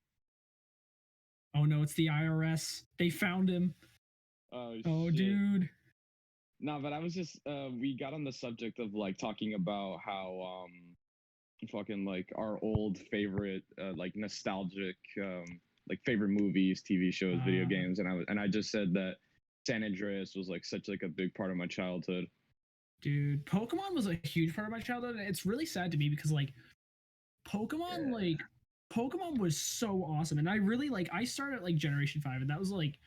Oh no, it's the IRS. They found him. Oh shit. Dude. No, but I was just we got on the subject of like talking about how fucking like our old favorite like nostalgic like favorite movies, TV shows, video games, and I just said that San Andreas was like such like a big part of my childhood. Dude, Pokemon was a huge part of my childhood. It's really sad to me because like Pokemon was so awesome, and I really I started like Generation 5, and that was like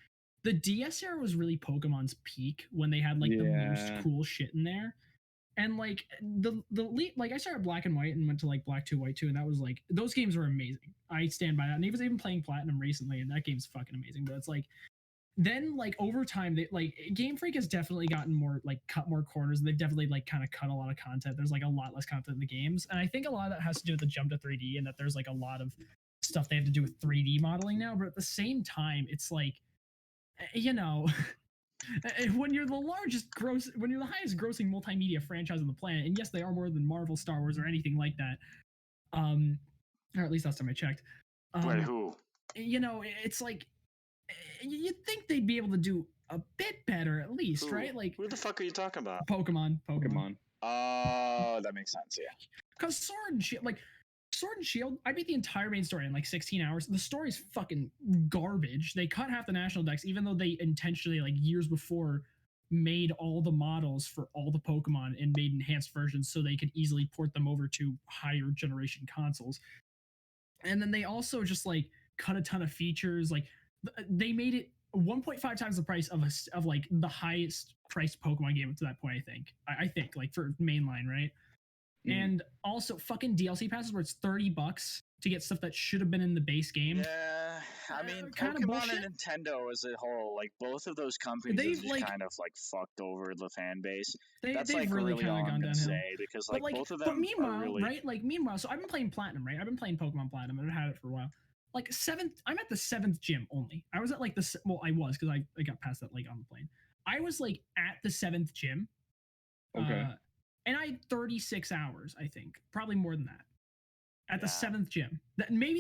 the DS era was really Pokemon's peak when they had like the most cool shit in there. And like I started Black and White and went to like Black 2, White 2, and that was like those games were amazing. I stand by that. And he was even playing Platinum recently, and that game's fucking amazing. But it's like then like over time, they like Game Freak has definitely gotten more like cut more corners, and they've definitely like kind of cut a lot of content. There's like a lot less content in the games, and I think a lot of that has to do with the jump to 3D and that there's like a lot of stuff they have to do with 3D modeling now. But at the same time, it's like when you're the highest grossing multimedia franchise on the planet, and yes, they are more than Marvel, Star Wars, or anything like that. Or at least last time I checked. Wait, who? It's like you'd think they'd be able to do a bit better, at least, right? Like, who the fuck are you talking about? Pokemon. Oh, that makes sense. Yeah. Because Sword and Shield, I beat the entire main story in like 16 hours. The story's fucking garbage. They cut half the national decks, even though they intentionally, like years before, made all the models for all the Pokemon and made enhanced versions so they could easily port them over to higher generation consoles. And then they also just like cut a ton of features. Like they made it 1.5 times the price of like the highest priced Pokemon game up to that point. I think like for mainline, right? And also fucking DLC passes where it's $30 to get stuff that should have been in the base game. Yeah, I mean, Pokemon and Nintendo as a whole, like both of those companies have just kind of like fucked over the fan base. That's like really kind of gone downhill. Because like both of them. But meanwhile, really... right? Like meanwhile, so I've been playing Platinum, right? I've been playing Pokemon Platinum. I've had it for a while. Like I'm at the 7th gym only. I was at like I was because I got past that like on the plane. I was like at the 7th gym. Okay. And I had 36 hours, I think, probably more than that, at the 7th gym. That may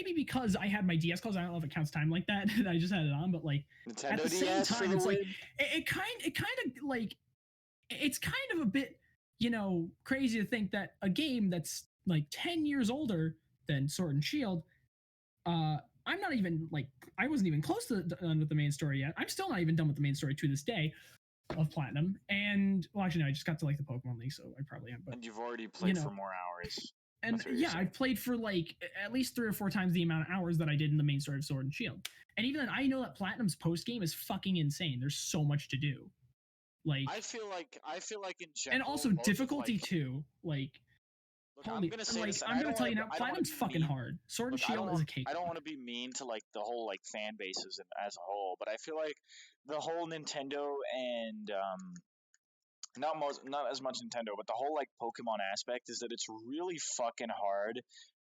be because I had my DS calls. I don't know if it counts time like that. I just had it on, but like Nintendo at the DS same time, it's like it kind of like it's kind of a bit, crazy to think that a game that's like 10 years older than Sword and Shield, I'm not even like, I wasn't even close to done with the main story yet. I'm still not even done with the main story to this day of Platinum. And well, actually, no, I just got to like the Pokemon League, so I probably am. But and you've already played for more hours. And yeah, I've played for like at least 3 or 4 times the amount of hours that I did in the main story of Sword and Shield. And even then, I know that Platinum's post game is fucking insane. There's so much to do. Like I feel like in general, and also difficulty too. Like, look, I'm gonna say this, I'm gonna tell you now, Platinum's fucking hard. Sword and Shield is a cake. I don't want to be mean to like the whole like fan bases as a whole, but I feel like the whole Nintendo and not as much Nintendo, but the whole like Pokemon aspect is that it's really fucking hard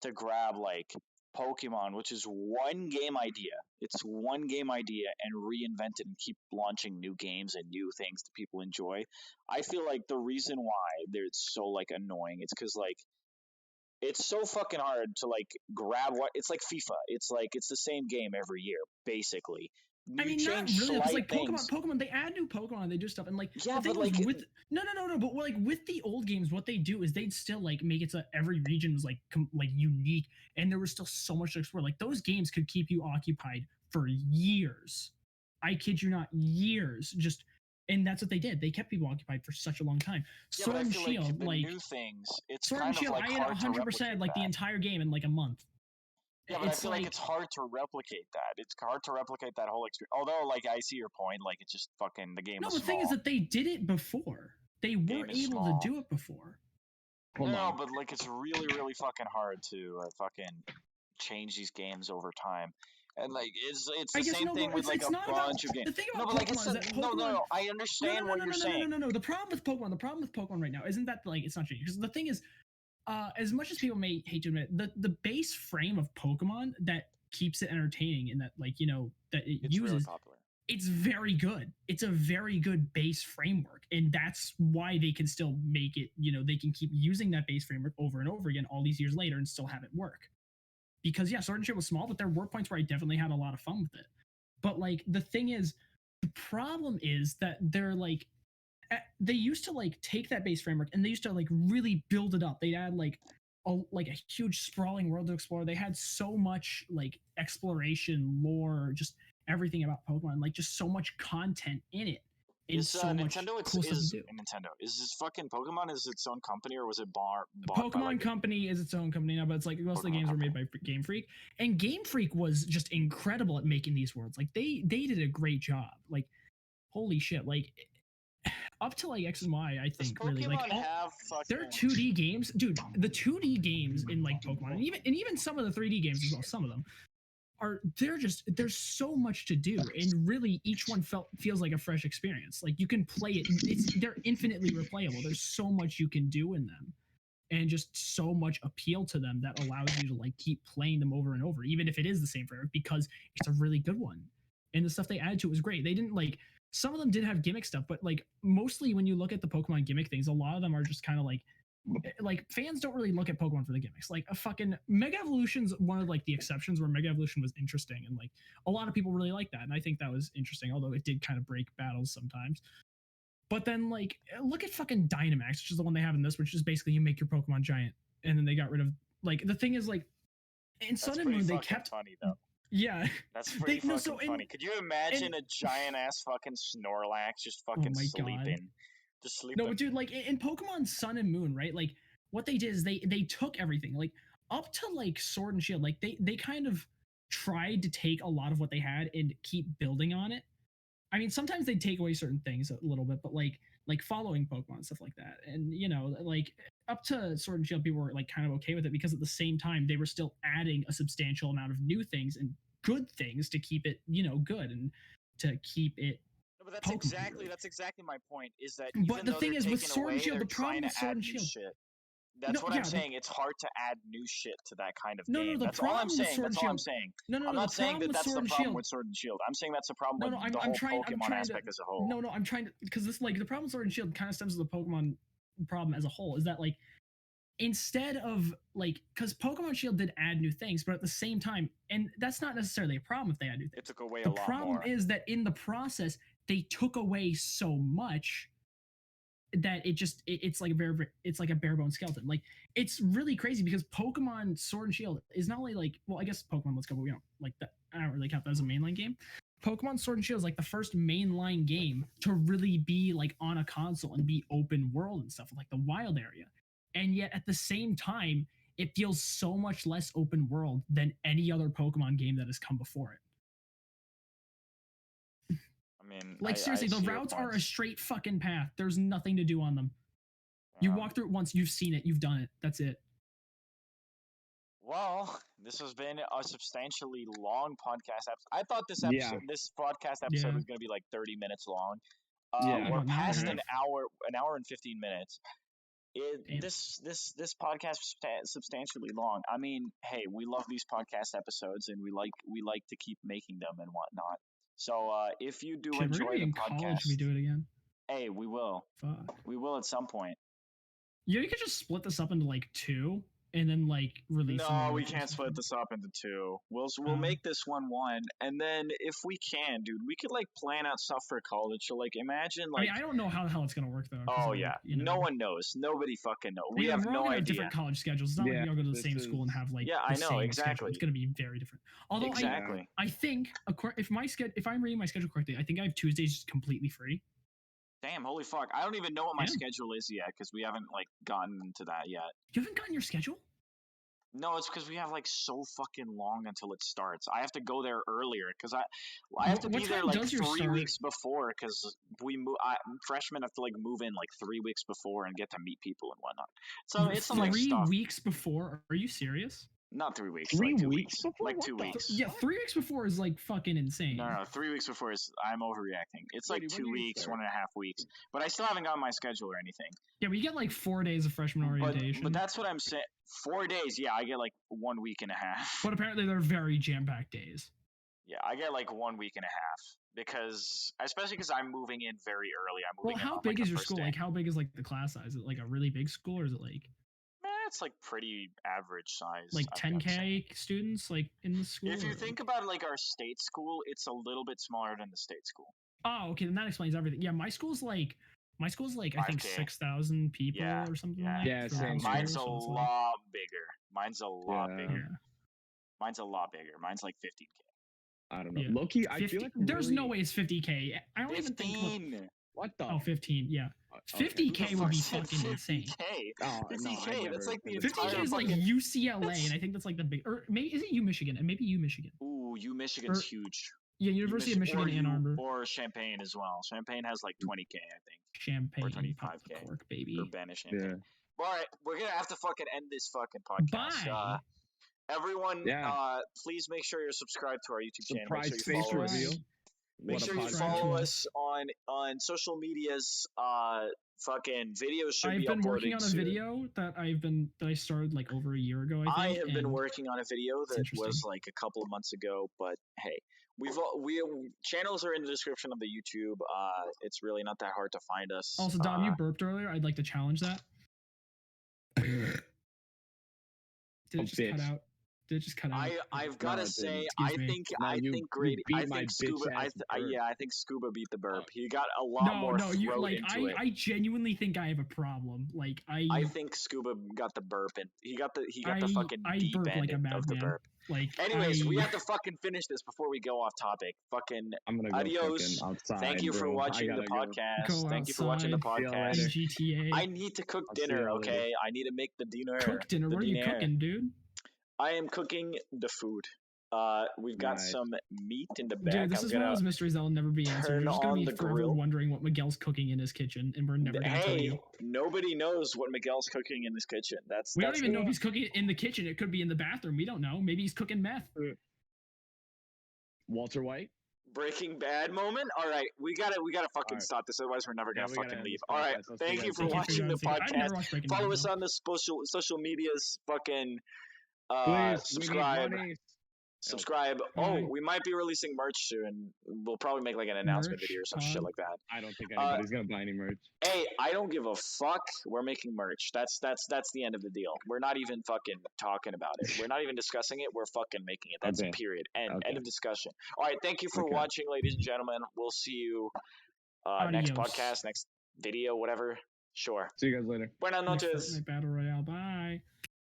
to grab like Pokemon, which is one game idea. It's one game idea and reinvent it and keep launching new games and new things that people enjoy. I feel like the reason why they're so like annoying, it's because like it's so fucking hard to like grab what it's like FIFA. It's the same game every year, basically. I mean, not really. It's like Pokemon. They add new Pokemon. They do stuff, and like yeah, but like with no. But like with the old games, what they do is they'd still like make it so every region was like like unique, and there was still so much to explore. Like those games could keep you occupied for years. I kid you not, years. Just and that's what they did. They kept people occupied for such a long time. Yeah, Sword and Shield, like new things. It's Sword and Shield. I had 100% like the entire game in like a month. Yeah, but I feel like it's hard to replicate that. It's hard to replicate that whole experience. Although, like, I see your point. Like, it's just fucking the game. No, the thing is that they did it before. They were able to do it before. No, but like, it's really, really fucking hard to fucking change these games over time. And like, it's the same thing with like a bunch of games. The thing about Pokemon is that Pokemon. No, I understand what you're saying. No. The problem with Pokemon right now isn't that like it's not changing. Because the thing is, as much as people may hate to admit, the base frame of Pokemon that keeps it entertaining and that like that it uses, really popular. It's very good. It's a very good base framework, and that's why they can still make it. They can keep using that base framework over and over again all these years later and still have it work. Because yeah, Sword and Shield was small, but there were points where I definitely had a lot of fun with it. But like the thing is, the problem is that they're like they used to like take that base framework and they used to like really build it up. They'd add like a huge sprawling world to explore. They had so much like exploration, lore, just everything about Pokemon, like just so much content in it. Is so Nintendo? Nintendo is this fucking Pokemon? Is its own company or was it bought Pokemon by, like, Company is its own company now, but it's like most of the games were made by Game Freak, and Game Freak was just incredible at making these worlds. Like they did a great job. Like holy shit, like up to like X and Y, I think really like they're 2D games, dude. The 2D games in like Pokemon, and even some of the 3D games as well. Some of them are there's so much to do, and really each one feels like a fresh experience. Like you can play it; they're infinitely replayable. There's so much you can do in them, and just so much appeal to them that allows you to like keep playing them over and over, even if it is the same framework, because it's a really good one. And the stuff they added to it was great. They didn't like. Some of them did have gimmick stuff, but like mostly when you look at the Pokemon gimmick things, a lot of them are just kind of like fans don't really look at Pokemon for the gimmicks. Like a fucking Mega Evolution's one of like the exceptions where Mega Evolution was interesting and like a lot of people really like that, and I think that was interesting, although it did kind of break battles sometimes. But then like look at fucking Dynamax, which is the one they have in this, which is basically you make your Pokemon giant, and then they got rid of like the thing is like in Sun and Moon they kept funny though. Yeah, that's pretty funny. Could you imagine a giant ass fucking Snorlax just fucking sleeping? Just sleeping. No, but dude, like in Pokemon Sun and Moon, right? Like what they did is they took everything, like up to like Sword and Shield, like they kind of tried to take a lot of what they had and keep building on it. I mean, sometimes they take away certain things a little bit, but like following Pokemon and stuff like that, and like up to Sword and Shield, people were like kind of okay with it because at the same time they were still adding a substantial amount of new things and good things to keep it good and to keep it. No, but that's exactly my point. Is that but the thing is with Sword and Shield, the problem with Sword and Shield. That's what I'm saying. It's hard to add new shit to that kind of game. No, the that's all I'm problem with saying. Sword That's and all I'm Shield. saying. No, I'm not the saying problem that with that's Sword the and problem Shield. with Sword and Shield. I'm saying that's the problem No, with the I'm whole trying Pokemon aspect to, as a whole. No, I'm trying to, because this, like, the problem with Sword and Shield kind of stems to the Pokemon problem as a whole, is that, like, instead of, like, because Pokemon Shield did add new things, but at the same time, and that's not necessarily a problem if they add new things. It took away the a lot more. The problem is that in the process, they took away so much that it's like it's like a bare bone skeleton. Like, it's really crazy because Pokemon Sword and Shield is not only like, well, I guess Pokemon Let's Go, but we don't like that. I don't really count that as a mainline game. Pokemon Sword and Shield is like the first mainline game to really be like on a console and be open world and stuff, like the wild area. And yet at the same time, it feels so much less open world than any other Pokemon game that has come before it. I mean, like, seriously, the routes are a straight fucking path. There's nothing to do on them. You walk through it once, you've seen it, you've done it. That's it. Well, this has been a substantially long podcast episode. I thought this episode, this podcast episode was going to be like 30 minutes long. We're past an hour and 15 minutes. This podcast was substantially long. I mean, hey, we love these podcast episodes, and we like to keep making them and whatnot. So if you do enjoy the podcast, college, we do it again. Hey, we will. Fuck. We will at some point. Yeah, you could just split this up into like 2 and then like release. No, we can't split this up into 2. We'll make this one, and then if we can, dude, we could like plan out stuff for college. So like, imagine like, I mean, I don't know how the hell it's gonna work though. Oh yeah, like, no one knows. Nobody fucking knows. We have no idea. Different college schedules. It's not like we all go to the same school and have like I know exactly. Schedule. It's gonna be very different. Although I think if I'm reading my schedule correctly, I think I have Tuesdays completely free. Damn, holy fuck! I don't even know what my schedule is yet because we haven't like gotten into that yet. You haven't gotten your schedule? No, it's because we have like so fucking long until it starts. I have to go there earlier because I have to be there like 3 weeks before because freshmen have to like move in like 3 weeks before and get to meet people and whatnot. So it's some like 3 weeks before. Are you serious? Not 3 weeks. 3 like 2 weeks before? Like 2 weeks. Yeah, 3 weeks before is like fucking insane. No, 3 weeks before is I'm overreacting. It's like 2 weeks, 1.5 weeks. But I still haven't got my schedule or anything. Yeah, but you get like 4 days of freshman orientation. But that's what I'm saying. 4 days, yeah, I get like 1 week and a half. But apparently they're very jam-packed days. Yeah, I get like 1 week and a half because, especially because I'm moving in very early. I'm moving. Well, how big is your school? Like, how big is like the class size? Is it like a really big school, or is it like? It's like pretty average size. Like 10K students, like in the school. If you think about it, like our state school, it's a little bit smaller than the state school. Oh, okay, then that explains everything. Yeah, my school's like I think 6,000 people or something like that. Yeah, same. Mine's a lot bigger. Mine's a lot bigger. Mine's a lot bigger. Mine's like 15K. I don't know. Yeah. Low-key, I feel like there's no way it's 50K. I don't 15. Even think. What the? Oh, 15. Yeah. 50K would be fucking insane. 50K. That's like the 50K is like UCLA, and I think that's like the big. Or maybe is it UMichigan? And maybe UMichigan. Ooh, UMichigan's huge. Yeah, University of Michigan, Ann Arbor. Or Champaign as well. Champaign has like 20K, I think. Champaign. Or 25K. Cork, baby. Urbana Champaign. Yeah. All right, we're gonna have to fucking end this fucking podcast. Bye. Everyone, please make sure you're subscribed to our YouTube channel. Surprise face reveal. Make sure you follow us on social medias. Fucking videos should be uploaded. I've been working on a video that I started like over a year ago. I have been working on a video that was like a couple of months ago, but hey, channels are in the description of the YouTube. It's really not that hard to find us. Also, Dom, you burped earlier. I'd like to challenge that. Did it just cut out? Did it just cut out? I've got to say, I think Grady. I think Scuba. I think Scuba beat the burp. He got a lot more throat into it. I genuinely think I have a problem. Like I think Scuba got the burp, and he got the fucking deep end of the burp. Like, anyways, we have to fucking finish this before we go off topic. Fucking I'm gonna go adios. Outside, Thank you for watching the podcast. Thank you for watching the podcast. GTA. I need to cook dinner. Okay, I need to make the dinner. Cook dinner. What are you cooking, dude? I am cooking the food. We've got some meat in the back. Dude, this is one of those mysteries that will never be answered. We're just gonna be forever grill. wondering what Miguel's cooking in his kitchen, and we're never gonna tell you. Nobody knows what Miguel's cooking in his kitchen. We don't even know if he's cooking in the kitchen. It could be in the bathroom. We don't know. Maybe he's cooking meth. Walter White. Breaking Bad moment. All right, we gotta fucking stop this, otherwise we're never gonna fucking leave. All right, thank you for watching the podcast. Follow us on the social medias. Fucking please subscribe. Subscribe. Oh, we might be releasing merch soon. We'll probably make like an announcement video or some shit like that. I don't think anybody's gonna buy any merch. Hey, I don't give a fuck. We're making merch. That's the end of the deal. We're not even fucking talking about it. We're not even discussing it. We're fucking making it. That's period. End of discussion. All right, thank you for watching, ladies and gentlemen. We'll see you next podcast, next video, whatever. Sure. See you guys later. Buenas noches. Battle Royale. Bye.